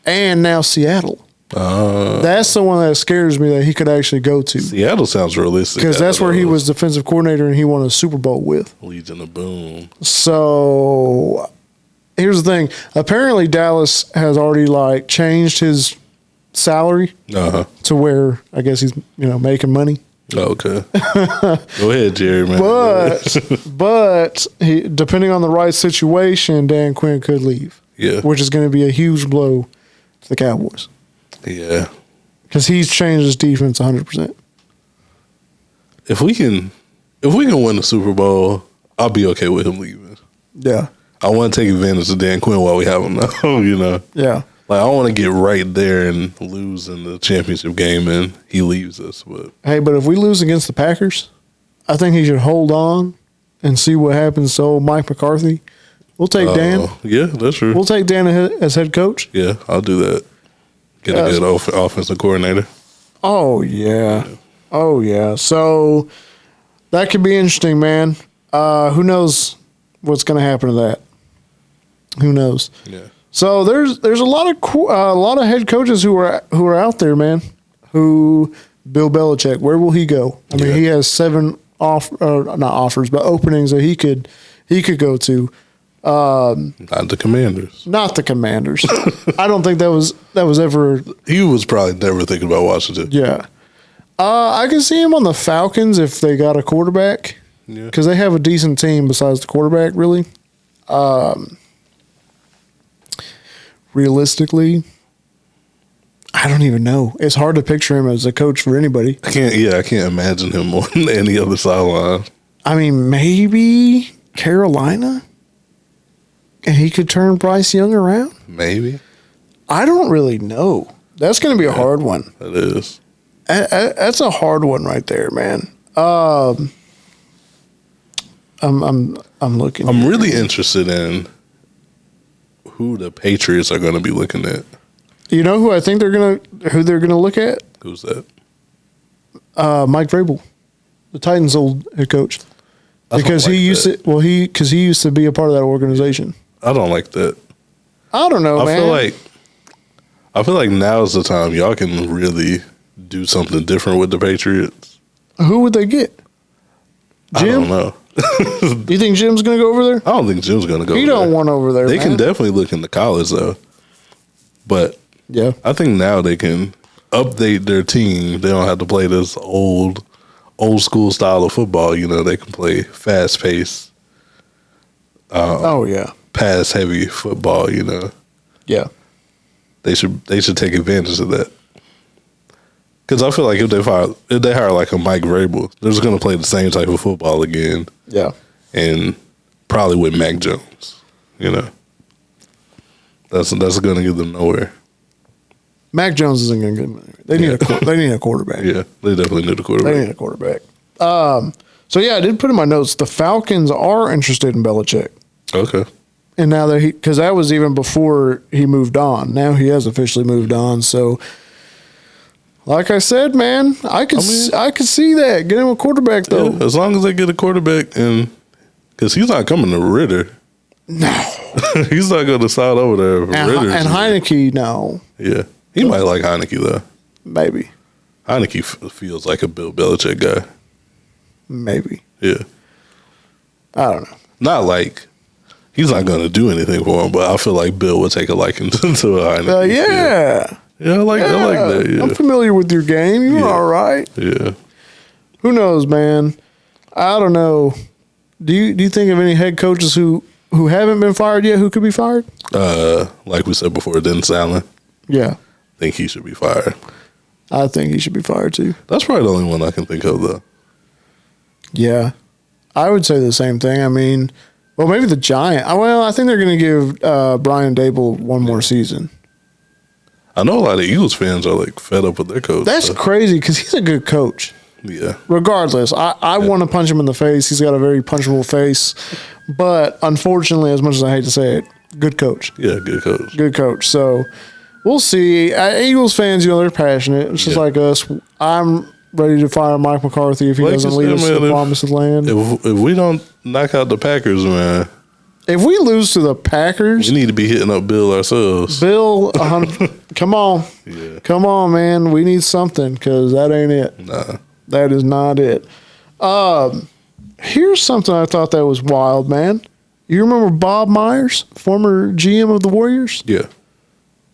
and now Seattle. That's the one that scares me that he could actually go to. Seattle sounds realistic because that's where he was defensive coordinator and he won a Super Bowl with Legion of Boom. So here's the thing: apparently Dallas has already changed his salary to where I guess he's making money. Okay, go ahead, Jerry. Man. But depending on the right situation, Dan Quinn could leave. Yeah, which is going to be a huge blow to the Cowboys. Yeah, because he's changed his defense 100%. If we can win the Super Bowl, I'll be okay with him leaving. Yeah, I want to take advantage of Dan Quinn while we have him now. Yeah, I want to get right there and lose in the championship game, and he leaves us. But if we lose against the Packers, I think he should hold on and see what happens to old Mike McCarthy. We'll take Dan. Yeah, that's true. We'll take Dan as head coach. Yeah, I'll do that. Get a good offensive coordinator. Oh, yeah. Oh, yeah. So that could be interesting, man. Who knows what's going to happen to that? Who knows? Yeah. So there's a lot of head coaches who are out there, man. Bill Belichick, where will he go? I mean, he has 7 not offers, but openings that he could go to. Not the Commanders. Not the Commanders. I don't think that was ever. He was probably never thinking about Washington. Yeah. I can see him on the Falcons if they got a quarterback. Yeah. Because they have a decent team besides the quarterback, really. Realistically, I don't even know. It's hard to picture him as a coach for anybody. I can't imagine him on any other sideline. I mean, maybe Carolina? And he could turn Bryce Young around? Maybe. I don't really know. That's going to be a hard one. It is. That's a hard one right there, man. I'm looking. I'm really interested in who the Patriots are going to be looking at. You know who I think they're gonna look at? Who's that? Mike Vrabel, the Titans' old head coach, because he used to be a part of that organization. I don't like that. I don't know, man. I feel like now's the time y'all can really do something different with the Patriots. Who would they get? Jim? I don't know. You think Jim's going to go over there? I don't think Jim's going to go. He don't want over there. They can definitely look into college though, but yeah, I think now they can update their team. They don't have to play this old school style of football. They can play fast paced. Pass heavy football. Yeah, they should take advantage of that. Because I feel like if they hire like a Mike Vrabel, they're just going to play the same type of football again. Yeah, and probably with Mac Jones. That's going to get them nowhere. Mac Jones isn't going to get him. They need a quarterback. Yeah, they definitely need a quarterback. They need a quarterback. So yeah, I did put in my notes. The Falcons are interested in Belichick. Okay. And now that because that was even before he moved on. Now he has officially moved on. So, like I said, man, I could see that. Get him a quarterback though. Yeah, as long as they get a quarterback, and because he's not coming to Ritter. No, he's not going to sign over there. For Ritter and Heineke, no. Yeah, he might like Heineke though. Maybe. Heineke feels like a Bill Belichick guy. Maybe. Yeah. I don't know. Not like he's not going to do anything for him, but I feel like Bill would take a liking to Heineke. Yeah. Yeah, I like that. Yeah. I'm familiar with your game. You're all right. Yeah. Who knows, man? I don't know. Do you think of any head coaches who haven't been fired yet who could be fired? Like we said before, Dennis Allen. Yeah. I think he should be fired. I think he should be fired too. That's probably the only one I can think of, though. Yeah. I would say the same thing. I mean, well, maybe the Giants. Well, I think they're going to give Brian Dable one more season. I know a lot of Eagles fans are like fed up with their coach. That's crazy because he's a good coach. Yeah. Regardless, I want to punch him in the face. He's got a very punchable face. But unfortunately, as much as I hate to say it, good coach. Yeah, good coach. Good coach. So we'll see. Eagles fans, they're passionate. It's just like us. I'm ready to fire Mike McCarthy if he doesn't lead us to the promised land. If we don't knock out the Packers, man. If we lose to the Packers, we need to be hitting up Bill ourselves. Bill, come on. Yeah. Come on, man. We need something because that ain't it. Nah. That is not it. Here's something I thought that was wild, man. You remember Bob Myers, former GM of the Warriors? Yeah.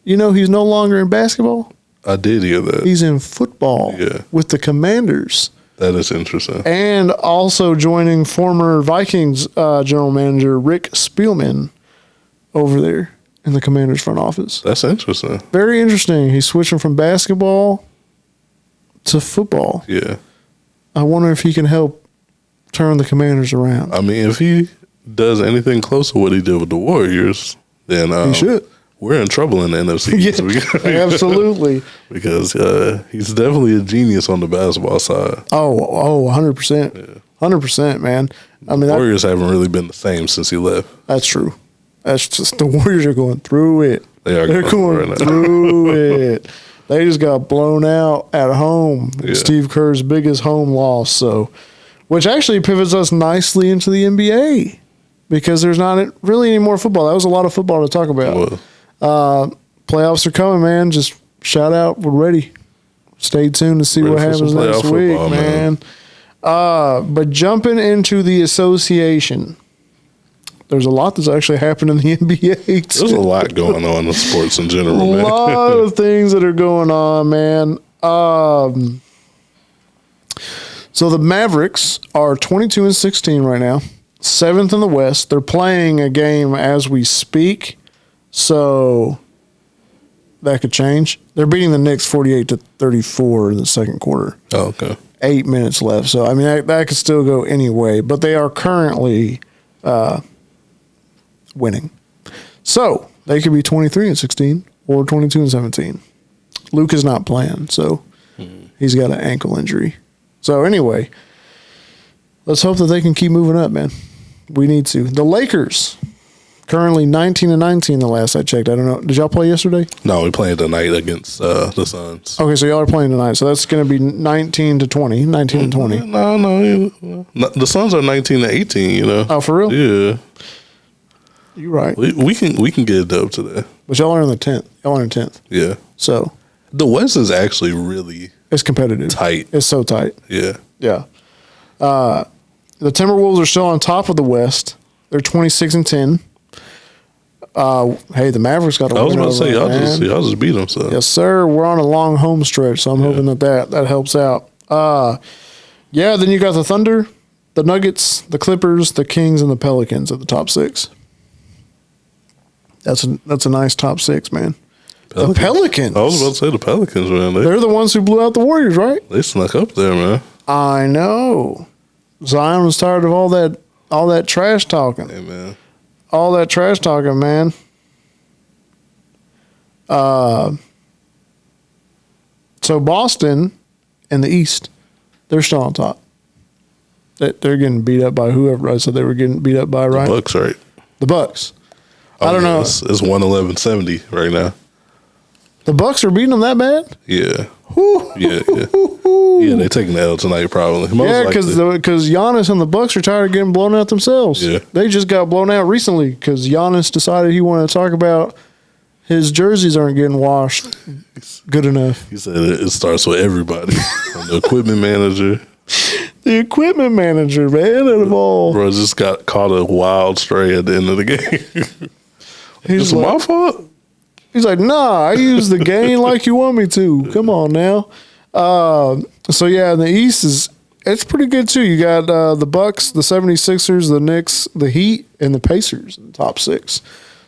You know he's no longer in basketball? I did hear that. He's in football with the Commanders. That is interesting. And also joining former Vikings general manager Rick Spielman over there in the Commanders front office. That's interesting. Very interesting. He's switching from basketball to football. Yeah. I wonder if he can help turn the Commanders around. I mean, if he does anything close to what he did with the Warriors, then he should. We're in trouble in the NFC. Yeah, absolutely. Because he's definitely a genius on the basketball side. Oh, 100%. 100%, man. I mean, the Warriors haven't really been the same since he left. That's true. That's just the Warriors are going through it. They're going through it. They just got blown out at home. Yeah. Steve Kerr's biggest home loss. So, which actually pivots us nicely into the NBA because there's not really any more football. That was a lot of football to talk about. Playoffs are coming, man. Just shout out. We're ready. Stay tuned to see what happens next week, man. But jumping into the association, there's a lot that's actually happened in the NBA. There's a lot going on in sports in general, man. A lot of things that are going on, man. So the Mavericks are 22-16 right now, 7th in the West. They're playing a game as we speak, so that could change. They're beating the Knicks 48-34 in the second quarter. Oh, okay. 8 minutes left. So, I mean, that could still go anyway, but they are currently winning. So, they could be 23-16 or 22-17. Luke is not playing, so he's got an ankle injury. So, anyway, let's hope that they can keep moving up, man. We need to. The Lakers, currently 19-19 the last I checked. I don't know. Did y'all play yesterday? No, we played tonight against the Suns. Okay, so y'all are playing tonight. So that's going to be 19-20. 19-20. No. The Suns are 19-18, you know. Oh, for real? Yeah. You're right. We can get a dub today. But y'all are in the 10th. Y'all are in 10th. Yeah. So the West is actually really it's competitive. Tight. It's so tight. Yeah. Yeah. The Timberwolves are still on top of the West. They're 26-10. Hey, the Mavericks got a win. I was about to say y'all just beat them. So yes, sir. We're on a long home stretch, so I'm hoping that helps out. Yeah. Then you got the Thunder, the Nuggets, the Clippers, the Kings, and the Pelicans at the top 6. That's a nice top 6, man. The Pelicans. I was about to say the Pelicans, man. They're the ones who blew out the Warriors, right? They snuck up there, man. I know. Zion was tired of all that trash talking. Hey, man. All that trash talking, man. So Boston in the East, they're still on top. They're getting beat up by whoever I said they were getting beat up by, right? The Bucks, right? The Bucks. I don't know. It's 111-70 right now. The Bucks are beating them that bad? Yeah. Whew. Yeah, they taking the L tonight probably. Yeah, because Giannis and the Bucks are tired of getting blown out themselves. Yeah. They just got blown out recently because Giannis decided he wanted to talk about his jerseys aren't getting washed good enough. He said it starts with everybody. From the equipment manager. The equipment manager, man, out of all. Bro just got caught a wild stray at the end of the game. It's my fault? He's like, nah, I use the gain like you want me to. Come on now. So, yeah, in the East, it's pretty good, too. You got the Bucks, the 76ers, the Knicks, the Heat, and the Pacers in the top 6.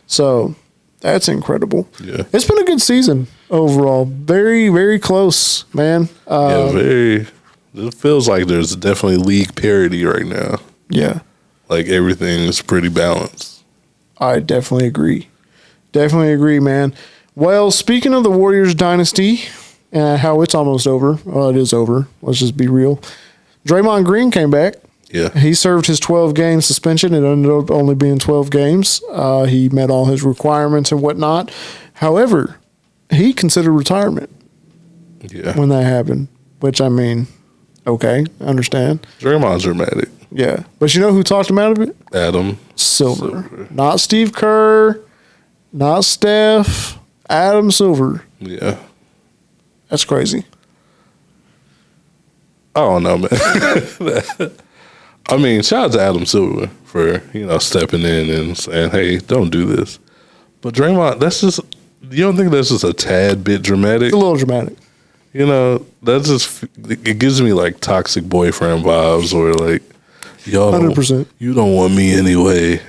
So, that's incredible. Yeah. It's been a good season overall. Very, very close, man. It feels like there's definitely league parity right now. Yeah. Like, everything is pretty balanced. I definitely agree. Definitely agree, man. Well, speaking of the Warriors dynasty and how it's almost over, well, it is over. Let's just be real. Draymond Green came back. Yeah. He served his 12-game suspension. It ended up only being 12 games. He met all his requirements and whatnot. However, he considered retirement when that happened, which, I mean, okay, I understand. Draymond's dramatic. Yeah. But you know who talked him out of it? Adam Silver. Not Steve Kerr. Not Steph, Adam Silver. Yeah. That's crazy. I don't know, man. I mean, shout out to Adam Silver for, stepping in and saying, hey, don't do this. But Draymond, you don't think that's just a tad bit dramatic? It's a little dramatic. It gives me like toxic boyfriend vibes or like, y'all 100%. You don't want me anyway.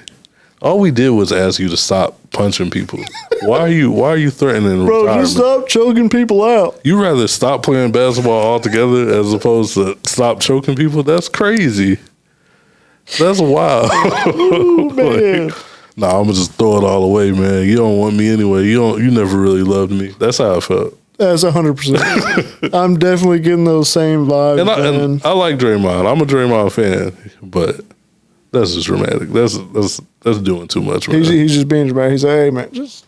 All we did was ask you to stop punching people. Why are you threatening Bro, retirement? just stop choking people out. You rather stop playing basketball altogether as opposed to stop choking people? That's crazy. That's wild. Ooh, man. I'm gonna just throw it all away, man. You don't want me anyway. You never really loved me. That's how I felt. That's 100%. I'm definitely getting those same vibes. And I like Draymond. I'm a Draymond fan, but that's just dramatic. That's doing too much, man. He's just being dramatic. He's like, hey, man, just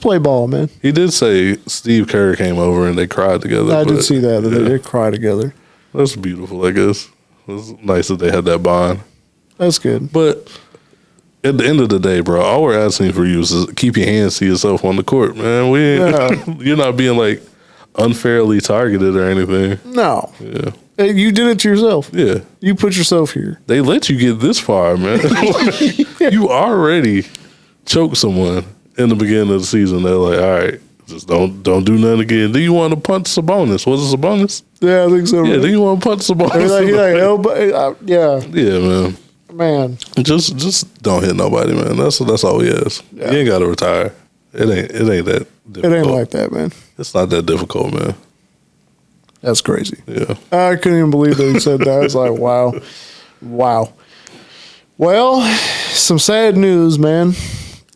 play ball, man. He did say Steve Kerr came over and they cried together. I did see that. They did cry together. That's beautiful, I guess. It's nice that they had that bond. That's good. But at the end of the day, bro, all we're asking for you is to keep your hands to yourself on the court, man. You're not being like unfairly targeted or anything. No. Yeah. Hey, you did it to yourself. Yeah. You put yourself here. They let you get this far, man. You already choked someone in the beginning of the season. They're like, all right, just don't do nothing again. Do you want to punch Sabonis? Was it Sabonis? Yeah, I think so. Yeah, do you want to punch Sabonis? He like elbow, yeah. Yeah, man. Man. Just don't hit nobody, man. That's all he has. Yeah. You ain't got to retire. It ain't that difficult. It ain't like that, man. It's not that difficult, man. That's crazy. Yeah. I couldn't even believe that he said that. I was like, wow. Wow. Well, some sad news, man,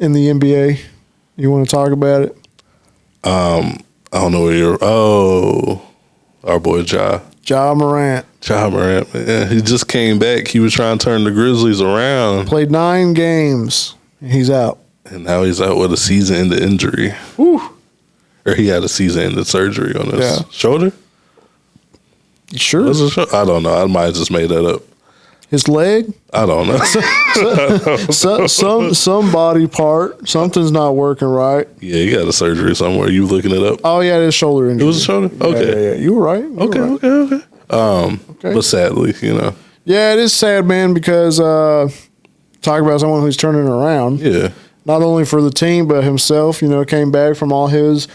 in the NBA. You want to talk about it? I don't know where you're. Oh, our boy Ja Morant. Ja Morant, man. He just came back. He was trying to turn the Grizzlies around. Played 9 games. He's out. And now he's out with a season-ending injury. Whew. Or he had a season-ending surgery on his shoulder. You sure? I don't know. I might have just made that up. His leg? I don't know. some body part. Something's not working right. Yeah, he got a surgery somewhere. You looking it up? Oh, yeah, it is shoulder injury. It was a shoulder? Okay. Yeah. You were right. Okay. But sadly, Yeah, it is sad, man, because talk about someone who's turning around. Yeah. Not only for the team, but himself, came back from all his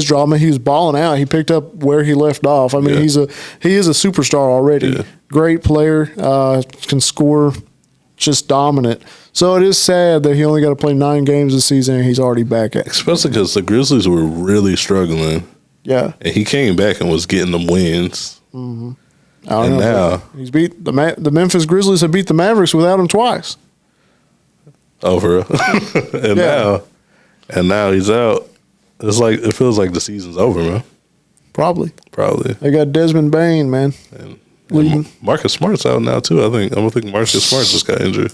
drama. He was balling out. He picked up where he left off. I mean, he is a superstar already. Yeah. Great player, can score, just dominant. So it is sad that he only got to play 9 games this season and he's already back at. Especially because the Grizzlies were really struggling. Yeah. And he came back and was getting them wins. Mm-hmm. And now he's beat the Memphis Grizzlies have beat the Mavericks without him twice. Over. And now he's out. It feels like the season's over, man. Probably. Probably. They got Desmond Bain, man. And Marcus Smart's out now too. I don't think Marcus Smart just got injured.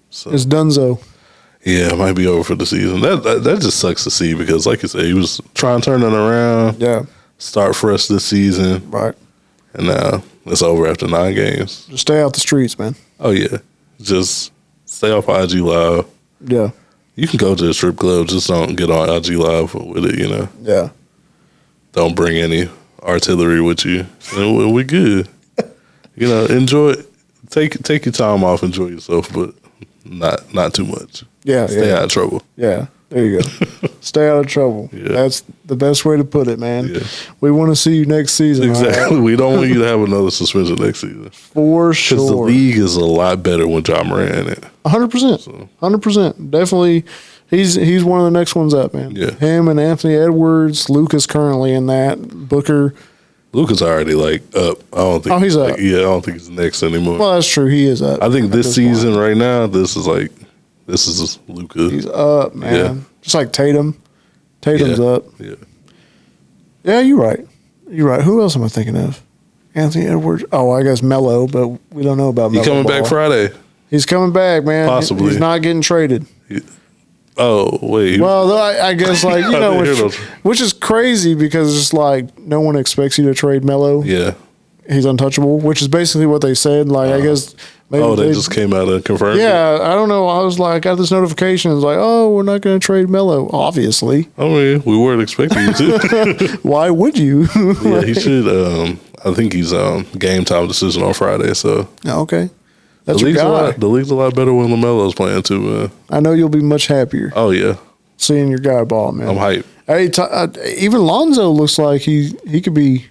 So It's Dunzo. yeah, it might be over for the season. That just sucks to see because, like you said, he was trying to turn it around. Yeah. Start fresh this season, Right. and now it's over after 9 games. Just stay out the streets, man. Oh yeah, just stay off IG Live. Yeah. You can go to a strip club, just don't get on IG Live with it. Yeah. Don't bring any artillery with you. And we good. Enjoy. Take your time off. Enjoy yourself, but not too much. Yeah. Stay out of trouble. Yeah. There you go. Stay out of trouble. Yeah. That's the best way to put it, man. Yeah. We want to see you next season. Exactly. All right? We don't want you to have another suspension next season. For Because the sure. league is a lot better when John Moran in it. 100%. 100%. Definitely. He's one of the next ones up, man. Yeah. Him and Anthony Edwards. Luka's currently in that. Booker. Luka's already up. I don't think. Oh, he's up. Yeah, I don't think he's next anymore. Well, that's true. He is up. I think at this season point. right now, this is Luka. He's up, man. Yeah. Just like Tatum. Tatum's up. Yeah. Yeah, you're right. You're right. Who else am I thinking of? Anthony Edwards. Oh, I guess Melo, but we don't know about Melo. He coming back Friday. He's coming back, man. Possibly. He's not getting traded. Oh, wait. Well, I guess I didn't hear those. which is crazy because it's like no one expects you to trade Melo. Yeah. He's untouchable, which is basically what they said. Like I guess maybe They just came out and confirmed it? Yeah, I don't know. I was like, got this notification. It's like, oh, we're not going to trade Melo. Obviously, I mean, we weren't expecting you to. why would you? Yeah, he should. I think he's game time decision on Friday. So Okay, that's the your guy. the league's a lot better when LaMelo's playing too, man. I know you'll be much happier Oh yeah, seeing your guy ball, man. I'm hyped. Hey, even Lonzo looks like he could be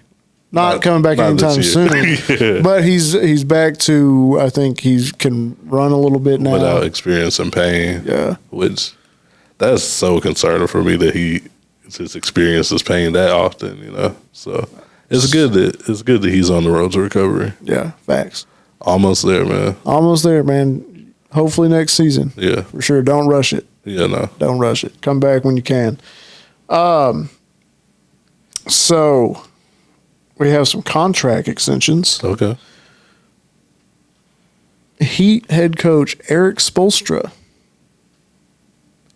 not coming back not anytime this soon. year. Yeah. But he's back to. I think he can run a little bit now. Without experiencing pain. Yeah. Which that's so concerning for me that he just experiences pain that often. So it's good that he's on the road to recovery. Yeah, facts. Almost there, man. Almost there, man. Hopefully next season. Yeah. For sure. Don't rush it. Yeah, no. Don't rush it. Come back when you can. So we have some contract extensions. Okay. Heat head coach Eric Spoelstra.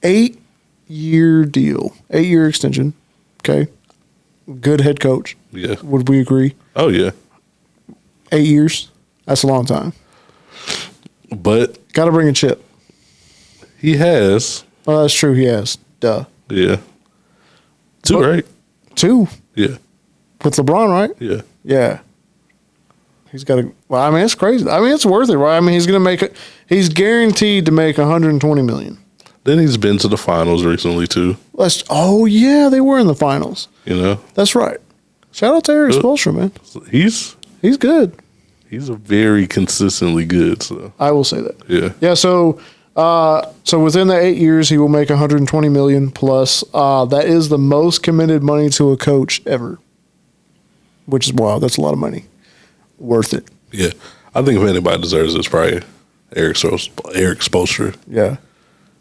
8-year deal. 8-year extension. Okay. Good head coach. Yeah. Would we agree? Oh yeah. 8 years. That's a long time. But Got to bring a chip. he has. Well, that's true. He has. Duh. Yeah. 2, But- right? 2 Yeah. with LeBron, right? Yeah. Yeah. He's got to. Well, I mean, it's crazy. I mean, it's worth it, right? I mean, he's going to make it. He's guaranteed to make $120 million. Then he's been to the finals recently too. Oh yeah, they were in the finals. That's right. Shout out to Eric Spoelstra, man. He's He's good. a very consistently good. So I will say that. yeah. Yeah. So within the 8 years, he will make $120 million plus. That is the most committed money to a coach ever. Which is wild. That's a lot of money. Worth it. Yeah. I think if anybody deserves it, it's probably Eric Spoelstra. Yeah.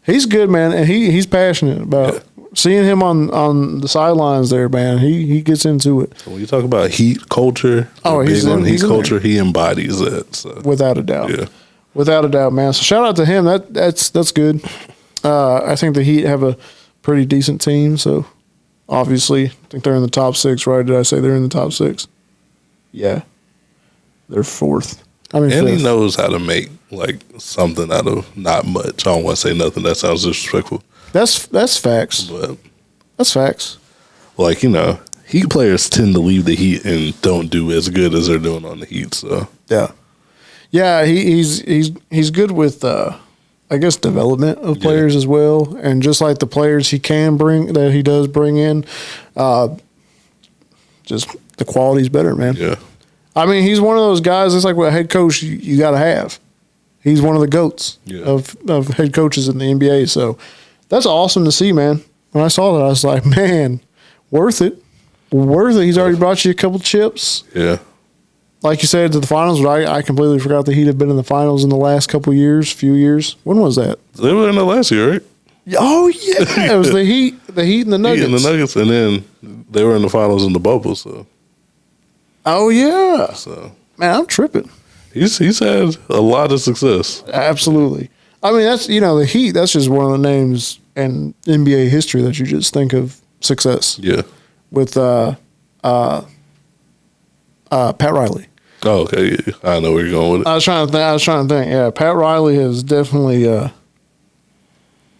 He's good, man, and he's passionate about seeing him on the sidelines there, man. He gets into it. When you talk about Heat culture, He's big on Heat in culture, he embodies that. So. Without a doubt. Yeah. Without a doubt, man. So shout out to him. That's good. I think the Heat have a pretty decent team. So obviously, I think they're in the top 6, right? Did I say they're in the top 6? Yeah. They're 4th. I mean, And 5th. he knows how to make like something out of not much. I don't want to say nothing. That sounds disrespectful. That's facts. But That's facts. like, Heat players tend to leave the Heat and don't do as good as they're doing on the Heat. So Yeah. Yeah, he's good with I guess development of players as well. And just like the players he does bring in, just the quality's better, man. yeah. I mean, he's one of those guys. It's like what a head coach you got to have. He's one of the goats of head coaches in the NBA. So that's awesome to see, man. When I saw that, I was like, man, worth it. Worth it. He's already brought you a couple chips. Yeah. Like you said, to the finals, but I completely forgot that he'd have been in the finals in the last few years. When was that? They were in there last year, right? Oh yeah, it was the Heat and the Nuggets. Heat and the Nuggets, and then they were in the finals in the bubble. So Oh yeah, man, I'm tripping. he's had a lot of success. Absolutely. I mean, that's the Heat. That's just one of the names in NBA history that you just think of success. Yeah. With Pat Riley. Oh, okay. Yeah. I know where you're going with it. I was trying to think. Yeah, Pat Riley has definitely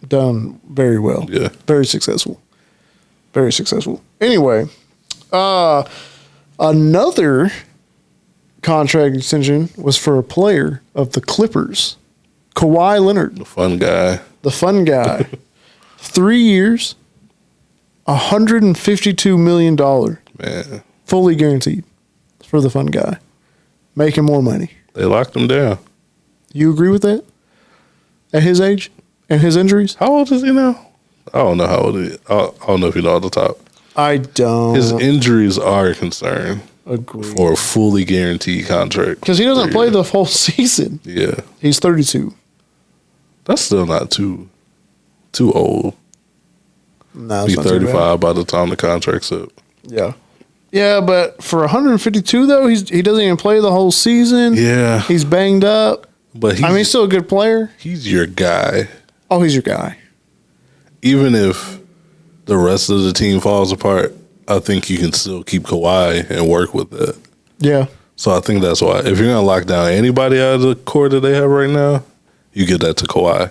done very well. Yeah. Very successful. Very successful. Anyway, another contract extension was for a player of the Clippers, Kawhi Leonard, The fun guy. the fun guy. 3 years, $152 million, Man, fully guaranteed for the fun guy, making more money. they locked him down. You agree with that? At his age and his injuries? How old is he now? I don't know how old he is. I don't know if you know at the top. I don't His injuries are a concern agree. for a fully guaranteed contract. Because he doesn't play the whole season. Yeah. He's 32. That's still not too old. No, Be it's not too bad. 35 by the time the contract's up. Yeah. Yeah, but for 152 though, he doesn't even play the whole season. Yeah. He's banged up. But He's still a good player. he's your guy. Oh, he's your guy. Even if the rest of the team falls apart, I think you can still keep Kawhi and work with that. Yeah. So I think that's why. If you're going to lock down anybody out of the core that they have right now, you give that to Kawhi.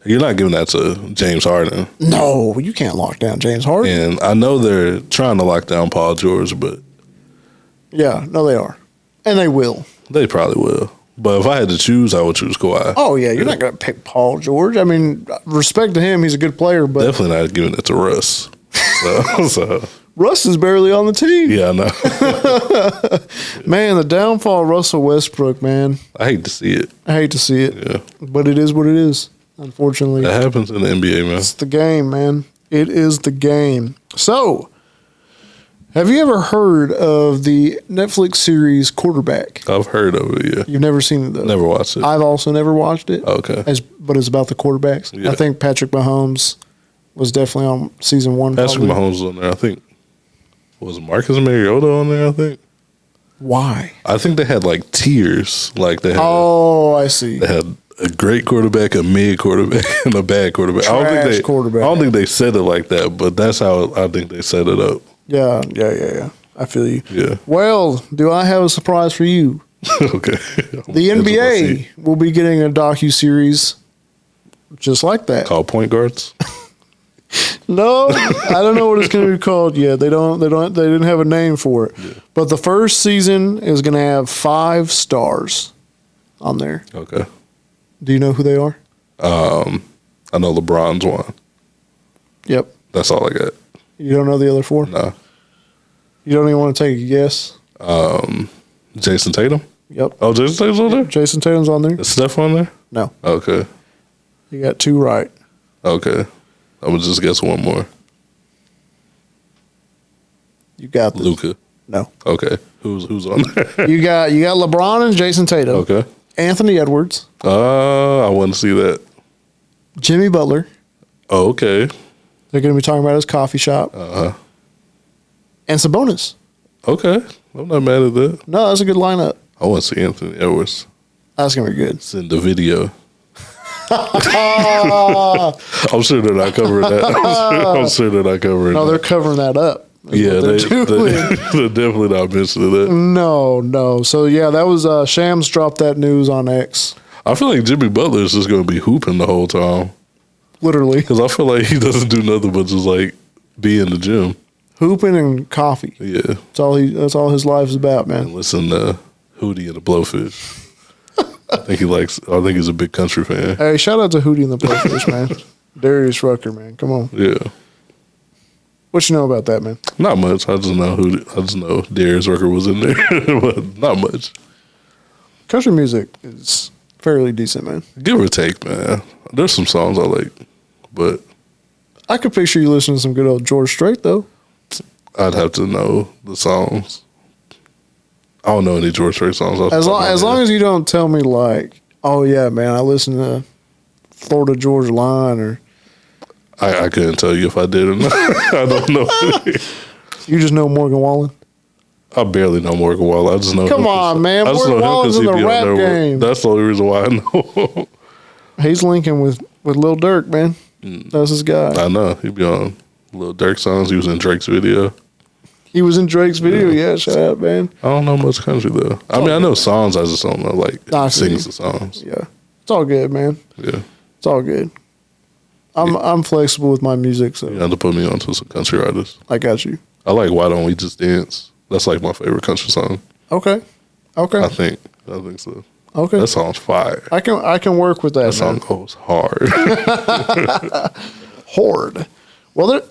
You're not giving that to James Harden. No, you can't lock down James Harden. And I know they're trying to lock down Paul George, but Yeah, no, they are. And they will. they probably will. But if I had to choose, I would choose Kawhi. Oh, yeah, you're not going to pick Paul George. I mean, respect to him. He's a good player, but Definitely not giving it to Russ. So Russ is barely on the team. yeah, I know. Man, the downfall of Russell Westbrook, man. I hate to see it. I hate to see it. Yeah. But it is what it is, unfortunately. That happens in the NBA, man. It's the game, man. It is the game. So, have you ever heard of the Netflix series Quarterback? I've heard of it, yeah. You've never seen it, though. Never watched it. I've also never watched it. Okay. But it's about the quarterbacks. Yeah. I think Patrick Mahomes was definitely on season one. Patrick probably. Mahomes was on there, I think. Was Marcus Mariota on there, I think? Why? I think they had like tiers. Like they had, Oh, I see. they had a great quarterback, a mid quarterback, and a bad quarterback. Trash quarterback. I don't think they said it like that, but that's how I think they set it up. Yeah. I feel you. Yeah. Well, do I have a surprise for you? Okay. The NBA will be getting a docu-series just like that. Called Point Guards. No, I don't know what it's going to be called yet. They didn't have a name for it. Yeah. But the first season is going to have 5 stars on there. Okay. Do you know who they are? I know LeBron's one. Yep. That's all I got. You don't know the other 4? Nah. You don't even want to take a guess? Jason Tatum. Yep. Oh, Jason Tatum's on there? Jason Tatum's on there? Is Steph on there? No. Okay. You got 2 right. Okay. I'm going to just guess one more. You got this. Luka. No. Okay. Who's on there? You got LeBron and Jason Tatum. Okay. Anthony Edwards. I want to see that. Jimmy Butler. Oh, okay. They're going to be talking about his coffee shop. Uh-huh. And Sabonis. Okay. I'm not mad at that. No, that's a good lineup. I want to see Anthony Edwards. That's going to be good. Send the video. I'm sure they're not covering that. I'm sure they're not covering No, that. they're covering that up. That's Yeah, what they're doing. they're definitely not mentioning that. No. So, yeah, that was Shams dropped that news on X. I feel like Jimmy Butler is just going to be hooping the whole time. Literally. Because I feel like he doesn't do nothing but just like be in the gym. Hooping and coffee. Yeah. That's all his life is about, man. And listen to Hootie and the Blowfish. I think he's a big country fan. Hey, shout out to Hootie and the Blowfish, man. Darius Rucker, man. Come on. Yeah. What you know about that, man? Not much. I just know Darius Rucker was in there. But not much. Country music is fairly decent, man. Give or take, man. There's some songs I like, but I could picture you listening to some good old George Strait, though. I'd have to know the songs. I don't know any George Strait songs. As long as you don't tell me like, oh yeah, man, I listen to Florida Georgia Line or I couldn't tell you if I did or not. I don't know. You just know Morgan Wallen? I barely know Morgan Wallen. I just know. Come on, man. Morgan Wallen's in the rap game. That's the only reason why I know. He's linking with Lil Durk, man. That's his guy. I know. He be on Lil Durk songs. He was in Drake's video. He was in Drake's video. Yeah, shout out, man. I don't know much country though. I mean, I know songs. I just don't know like sings the songs. Yeah, it's all good, man. Yeah, it's all good. I'm flexible with my music, so you have to put me onto some country artists. I got you. I like Why Don't We Just Dance. That's like my favorite country song. Okay. I think so. Okay. That song's fire. I can work with that. That song goes hard. Hard. Well,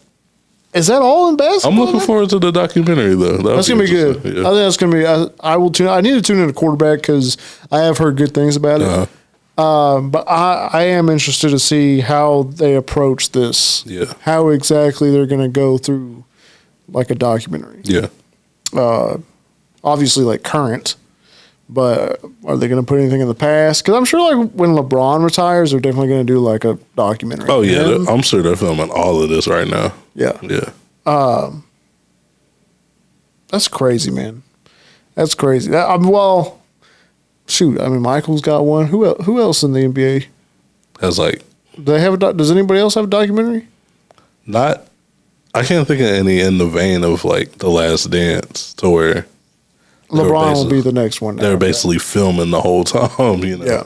is that all in basketball? I'm looking forward to the documentary though. That's gonna be good. Yeah. I think that's gonna be. I will tune. I need to tune in a quarterback because I have heard good things about it. But I am interested to see how they approach this. Yeah. How exactly they're gonna go through like a documentary. Yeah. Obviously like current, but are they going to put anything in the past? Because I'm sure like when LeBron retires, they're definitely going to do like a documentary. Oh yeah, I'm sure they're filming all of this right now. Yeah, yeah. That's crazy, man. That's crazy. Well, shoot. I mean, Michael's got one. Who else in the NBA has like? Do they have does anybody else have a documentary? Not. I can't think of any in the vein of like The Last Dance to where LeBron will be the next one. They're basically filming the whole time, you know. Yeah,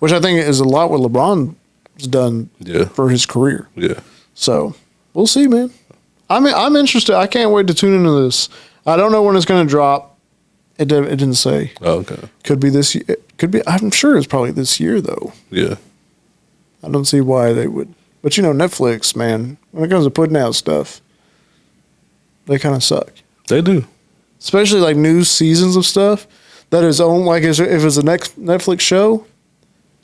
which I think is a lot what LeBron's done for his career. Yeah. So we'll see, man. I'm interested. I can't wait to tune into this. I don't know when it's going to drop. It didn't say. Oh, okay. Could be this year. Could be. I'm sure it's probably this year though. Yeah. I don't see why they would. But you know, Netflix, man, when it comes to putting out stuff, they kind of suck. They do. Especially like new seasons of stuff that is on, like if it's a next Netflix show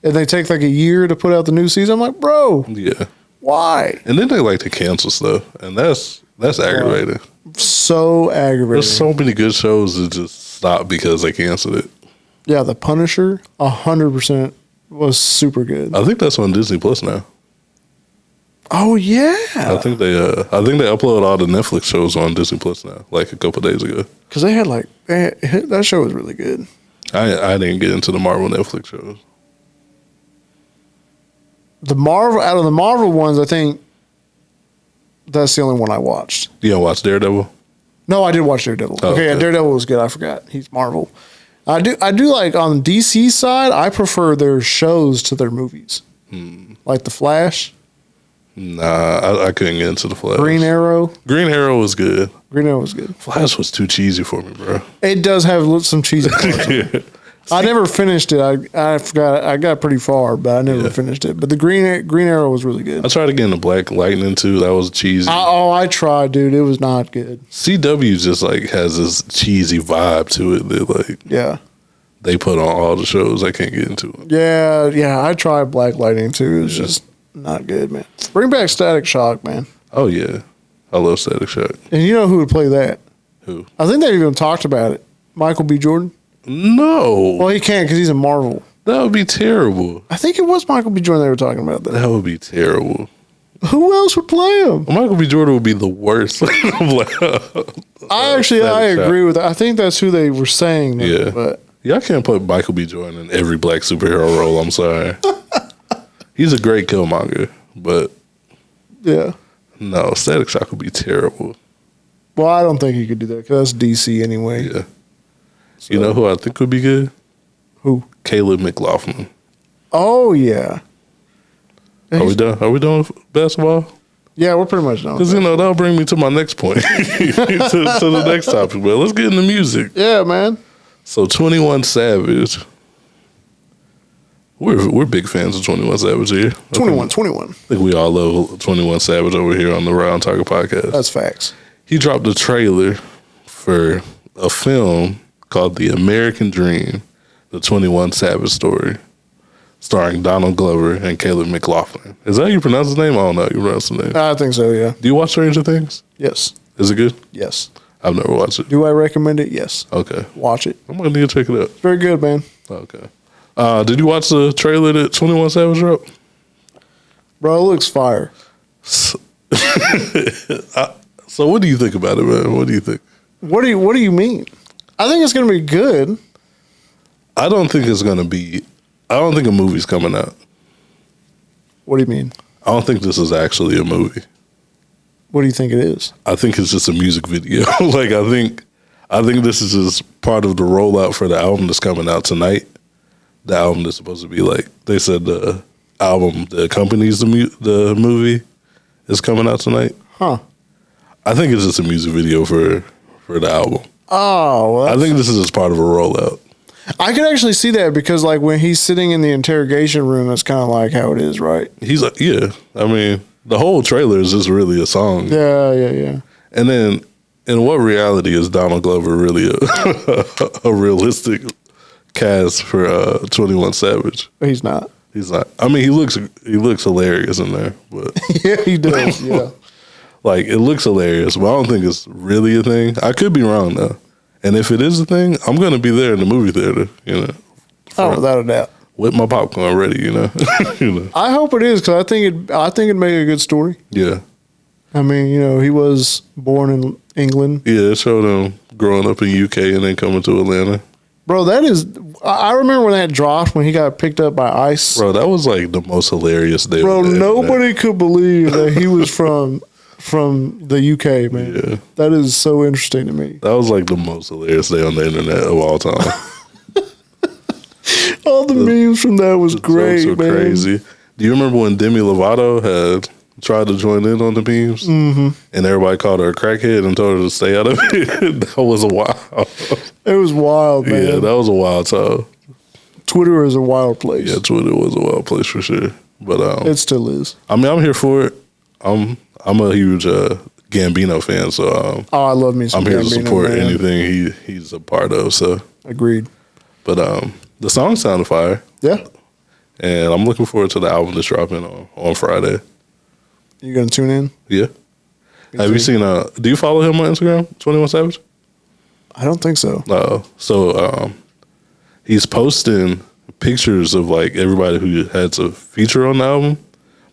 and they take like a year to put out the new season, I'm like, bro. Yeah. Why? And then they like to cancel stuff. And that's aggravating. So aggravating. There's so many good shows that just stop because they canceled it. Yeah, The Punisher, 100% was super good. I think that's on Disney Plus now. Oh yeah, I think they upload all the Netflix shows on Disney Plus now, like a couple days ago. Because they had that show was really good. I didn't get into the Marvel Netflix shows. Out of the Marvel ones, I think that's the only one I watched. You don't watch Daredevil? No, I did watch Daredevil. Oh, okay, yeah, Daredevil was good. I forgot he's Marvel. I do like on DC side. I prefer their shows to their movies, like The Flash. Nah, I couldn't get into The Flash. Green Arrow. Green Arrow was good. Green Arrow was good. Flash was too cheesy for me, bro. It does have some cheesy parts. Yeah. I never finished it. I forgot. I got pretty far, but I never finished it. But the Green Arrow was really good. I tried to get into Black Lightning too. That was cheesy. I tried, dude. It was not good. CW just like has this cheesy vibe to it that like they put on all the shows. I can't get into it. Yeah. I tried Black Lightning too. It was just not good, man. Bring back Static Shock, man. Oh yeah, I love Static Shock. And you know who would play that? Who? I think they even talked about it. Michael B. Jordan. No. Well, he can't because he's in Marvel. That would be terrible. I think it was Michael B. Jordan they were talking about that. That would be terrible. Who else would play him? Michael B. Jordan would be the worst. I agree with that. I think that's who they were saying. Yeah. But I can't put Michael B. Jordan in every black superhero role. I'm sorry. He's a great Killmonger, but no, Static Shock would be terrible. Well, I don't think he could do that because that's DC anyway. Yeah. So, you know who I think would be good? Who? Caleb McLaughlin. Oh yeah. Are we done? Are we done with basketball? Yeah, we're pretty much done. Because that'll bring me to my next point, to the next topic. But let's get into music. Yeah, man. So 21 Savage. We're big fans of 21 Savage here. 21. I think we all love 21 Savage over here on the Round Talker podcast. That's facts. He dropped a trailer for a film called The American Dream, the 21 Savage story, starring Donald Glover and Caleb McLaughlin. Is that how you pronounce his name? I don't know how you pronounce his name. I think so, yeah. Do you watch Stranger Things? Yes. Is it good? Yes. I've never watched it. Do I recommend it? Yes. Okay. Watch it. I'm going to need to check it out. It's very good, man. Okay. Did you watch the trailer that 21 Savage dropped? Bro, it looks fire. So, so what do you think about it, man? What do you think? What do you mean? I think it's gonna be good. I don't think it's gonna be. I don't think a movie's coming out. What do you mean? I don't think this is actually a movie. What do you think it is? I think it's just a music video. Like I think this is just part of the rollout for the album that's coming out tonight. The album that's supposed to be like they said the album that accompanies the movie is coming out tonight. Huh. I think it's just a music video for the album. Oh, well, I think this is just part of a rollout. I could actually see that because, like, when he's sitting in the interrogation room, that's kind of like how it is, right? He's like, yeah. I mean, the whole trailer is just really a song. Yeah. And then, in what reality is Donald Glover really a realistic cast for 21 Savage? He's not. He's not. I mean, he looks hilarious in there, but Yeah, he does. Yeah. like it looks hilarious, but I don't think it's really a thing. I could be wrong though. And if it is a thing, I'm gonna be there in the movie theater, you know. Oh, without a doubt. With my popcorn ready, you know. You know. I hope it is because I think it'd make a good story. Yeah. I mean, you know, he was born in England. Yeah, it showed him growing up in UK and then coming to Atlanta. Bro, that is. I remember when that dropped when he got picked up by ICE. Bro, that was like the most hilarious day. Bro, of the nobody could believe that he was from the UK, man. Yeah. That is so interesting to me. That was like the most hilarious day on the internet of all time. All the memes from that was great, Jokes were man. crazy. Do you remember when Demi Lovato had tried to join in on the memes? Mm-hmm. And everybody called her a crackhead and told her to stay out of it? That was wild. It was wild, man. Yeah, that was a wild time. Twitter is a wild place. Yeah, Twitter was a wild place for sure. But It still is. I mean, I'm here for it. I'm a huge Gambino fan, so Oh, I love me some I'm here to Gambino, support man. anything he's a part of. So, Agreed. but the song sounded fire, Yeah. and I'm looking forward to the album that's dropping on Friday. You gonna tune in? Yeah. Have you seen? Do you follow him on Instagram, 21 Savage? I don't think so. No. So he's posting pictures of like everybody who has a feature on the album,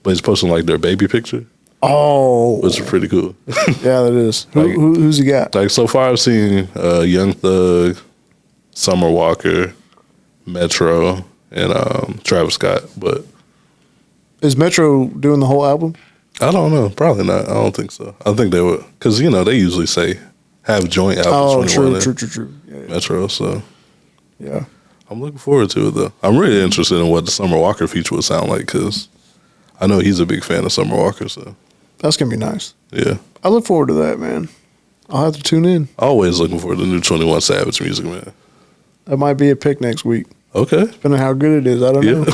but he's posting like their baby picture, Oh, which is pretty cool. yeah, that is. Like- Who's he got? Like so far, I've seen Young Thug, Summer Walker, Metro, and Travis Scott. But Is Metro doing the whole album? I don't know. Probably not. I don't think so. I think they would, because you know they usually say have joint albums. Oh, 21 true. and Yeah. Metro. So Yeah. I'm looking forward to it though. I'm really interested in what the Summer Walker feature would sound like because I know he's a big fan of Summer Walker. So That's gonna be nice. yeah, I look forward to that, man. I'll have to tune in. always looking for the new 21 Savage music, man. That might be a pick next week, Okay. depending on how good it is. I don't know.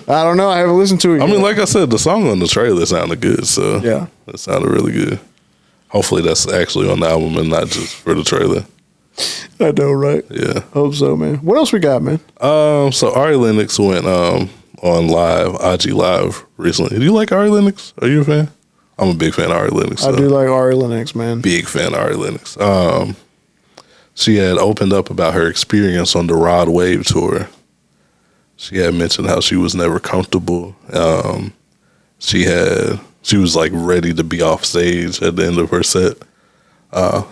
I don't know. I haven't listened to it. I yet. mean, like I said, the song on the trailer sounded good. So Yeah. it sounded really good. Hopefully that's actually on the album and not just for the trailer. I know, right? Yeah. Hope so, man. What else we got, man? So Ari Lennox went on live, IG Live recently. Do you like Ari Lennox? Are you a fan? I'm a big fan of Ari Lennox. I So. do like Ari Lennox, man. Big fan of Ari Lennox. She had opened up about her experience on the Rod Wave tour. She had mentioned how she was never comfortable. She was like ready to be off stage at the end of her set.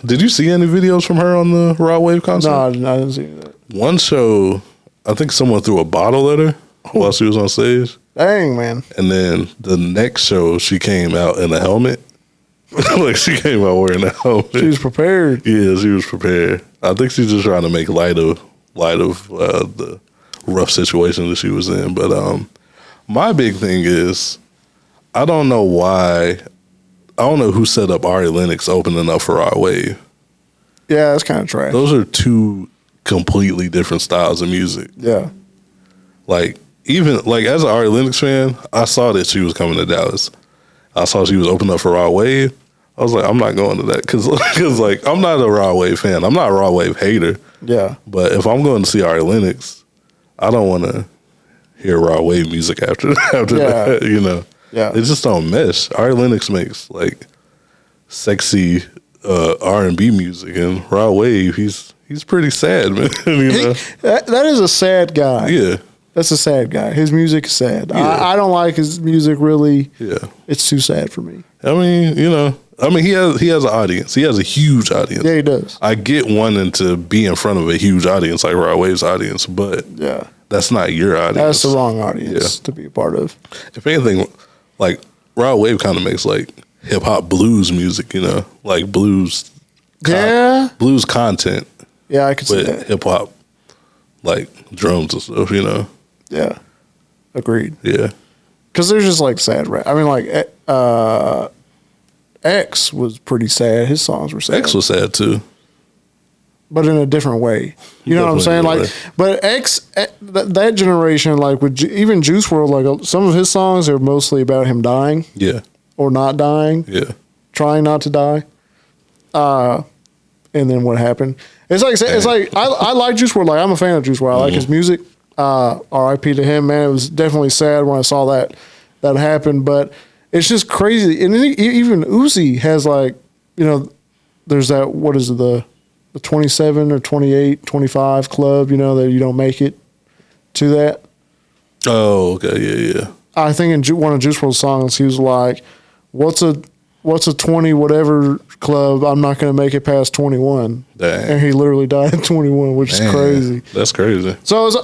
Did you see any videos from her on the Rod Wave concert? No, I didn't see that. One show, I think someone threw a bottle at her while she was on stage. Dang, man. And then the next show, she came out in a helmet. Like she came out wearing a helmet. She was prepared. Yeah, she was prepared. I think she's just trying to make light of the rough situation that she was in. But my big thing is, I don't know why. I don't know who set up Ari Lennox opening up for Rod Wave. Yeah, that's kind of trash. Those are two completely different styles of music. Yeah. Like even like as an Ari Lennox fan, I saw that she was coming to Dallas. I saw she was opening up for Rod Wave. I was like, I'm not going to that because like I'm not a Rod Wave fan. I'm not a Rod Wave hater. Yeah. But if I'm going to see Ari Lennox, I don't want to hear Rod Wave music after that. You know, Yeah. it just don't mesh. Ari Lennox makes like sexy R&B music, and Rod Wave, he's pretty sad, man. You know? That is a sad guy. Yeah, That's a sad guy. His music is sad. Yeah. I don't like his music really. Yeah. It's too sad for me. I mean, he has an audience. He has a huge audience. Yeah, he does. I get wanting to be in front of a huge audience like Rod Wave's audience, but Yeah. that's not your audience. That's the wrong audience to be a part of. If anything, like Rod Wave kind of makes like hip hop blues music, like blues. Yeah. Blues content Yeah, I could see with that. hip hop, like drums and stuff. Yeah. Agreed. Yeah. Because there's just like sad rap. I mean, like X was pretty sad. His songs were sad. X was sad too. But in a different way. You know what I'm saying? Definitely Like, but that generation, like with even Juice WRLD, like some of his songs are mostly about him dying Yeah. or not dying, Yeah. trying not to die. And then what happened? It's like I like Juice WRLD. Like I'm a fan of Juice WRLD. I like his music. R.I.P. to him, man. It was definitely sad when I saw that happen. But it's just crazy. And even Uzi has like, there's that, what is it, the 27 or 28, 25 club, that you don't make it to that. Oh, okay. Yeah. I think in one of Juice WRLD's songs, he was like, what's a 20 whatever club? I'm not going to make it past 21. Dang. And he literally died at 21, which is crazy. That's crazy. So it's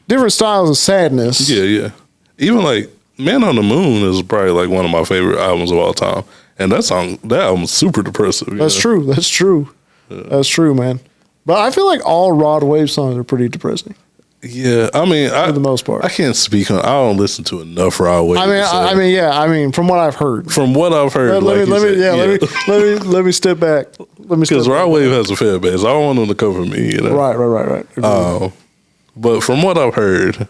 different styles of sadness. Yeah. Even like Man on the Moon is probably like one of my favorite albums of all time. And that album's super depressive. That's true. That's true. Yeah. That's true, man. But I feel like all Rod Wave songs are pretty depressing. Yeah, I mean, for the most part, I can't speak on. I don't listen to enough Rod Wave. I mean, from what I've heard. Let me step back. Because Rod Wave has a fan base. I don't want them to cover me. Right. But from what I've heard,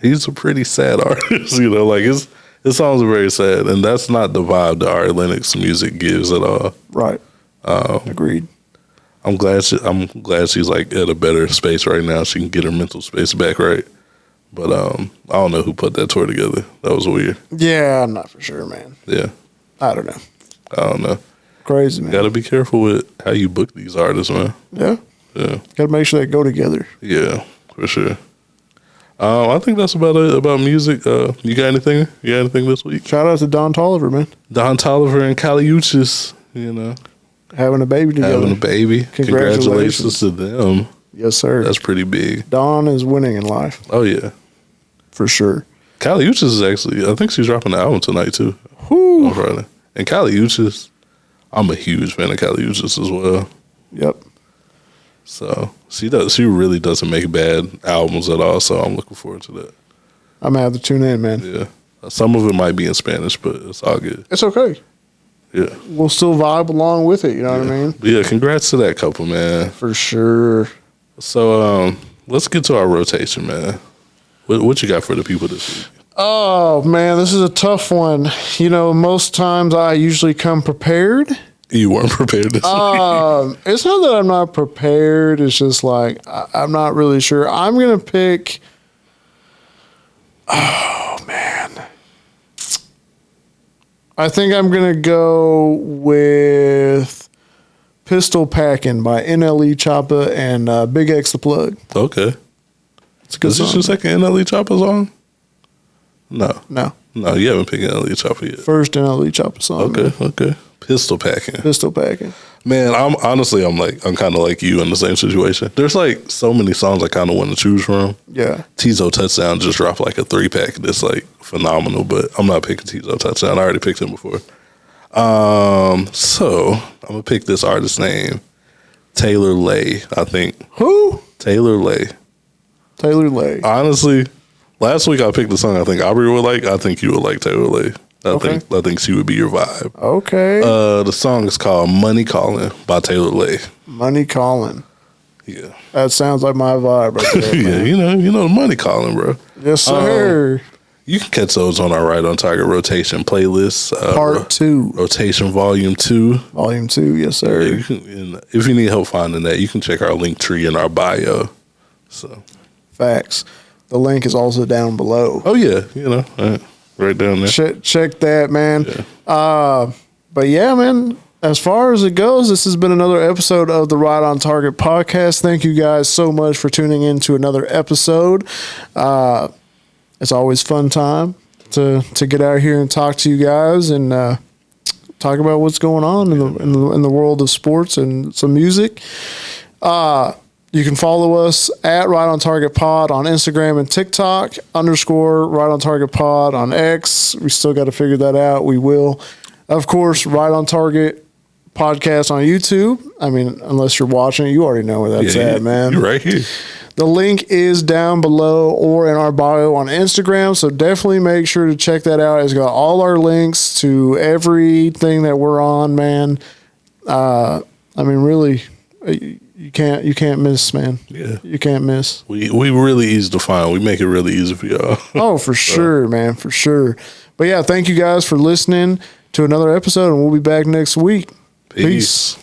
he's a pretty sad artist. Like his songs are very sad, and that's not the vibe that Ari Lennox music gives at all. Right. Agreed. I'm glad she's like at a better space right now. She can get her mental space back right. But I don't know who put that tour together. That was weird. Yeah, I'm not for sure, man. Yeah. I don't know. I don't know. Crazy, man. Got to be careful with how you book these artists, man. Yeah. Yeah. Got to make sure they go together. Yeah, for sure. I think that's about it about music. You got anything? You got anything this week? Shout out to Don Toliver, man. Don Toliver and Kali Uchis, having a baby together. Having a baby. Congratulations to them. Yes, sir. That's pretty big. Don is winning in life. Oh, yeah. For sure. Kali Uchis is actually, I think she's dropping the album tonight, too. Whoo. On Friday. And Kali Uchis, I'm a huge fan of Kali Uchis as well. Yep. So, she really doesn't make bad albums at all, so I'm looking forward to that. I'm going to have to tune in, man. Yeah. Some of it might be in Spanish, but it's all good. It's okay. Yeah. We'll still vibe along with it, you know what I mean? Yeah, congrats to that couple, man. For sure. So, let's get to our rotation, man. What you got for the people this week? Oh, man, this is a tough one. Most times I usually come prepared. You weren't prepared this week? It's not that I'm not prepared. It's just like, I'm not really sure. I'm going to pick... Oh, man. I think I'm going to go with Pistol Packin' by NLE Choppa and Big X the Plug. Okay. It's a good song. Is this your second NLE Choppa song? No. No. No, you haven't picked NLE Choppa yet. First NLE Choppa song. Okay. Pistol Packin'. Pistol Packin'. Man, I'm kind of like you in the same situation. There's like so many songs I kind of want to choose from. Yeah. Tizo Touchdown just dropped like a 3-pack that's like phenomenal, but I'm not picking Tizo Touchdown. I already picked him before. So I'm gonna pick this artist's name, Taylor Lay. I think. Who? Taylor Lay. Taylor Lay. Honestly, last week I picked the song I think Aubrey would like. I think you would like Taylor Lay. I think she would be your vibe. Okay. The song is called "Money Calling" by Taylor Lay. Money Calling. Yeah. That sounds like my vibe right there. Yeah, man. you know the Money Calling, bro. Yes, sir. You can catch those on our Right on Target rotation playlist. Part 2. Rotation Volume 2. Volume 2, yes, sir. Yeah, if you need help finding that, you can check our link tree in our bio. So, facts. The link is also down below. Oh, yeah. Right down there. Check that, man. Yeah. But yeah, man, as far as it goes, this has been another episode of the Right on Target podcast. Thank you guys so much for tuning in to another episode. It's always fun time to get out here and talk to you guys and talk about what's going on in the world of sports and some music. You can follow us at Right on Target Pod on Instagram and TikTok, _ Right on Target Pod on X. We still got to figure that out. We will. Of course, Right on Target podcast on YouTube. I mean, unless you're watching it, you already know where that's at, man. You're right here. The link is down below or in our bio on Instagram, so definitely make sure to check that out. It's got all our links to everything that we're on, man. I mean, really, you can't miss, man. Yeah. You can't miss. We really easy to find. We make it really easy for y'all. Oh, for sure, man, for sure. But yeah, thank you guys for listening to another episode, and we'll be back next week. Peace.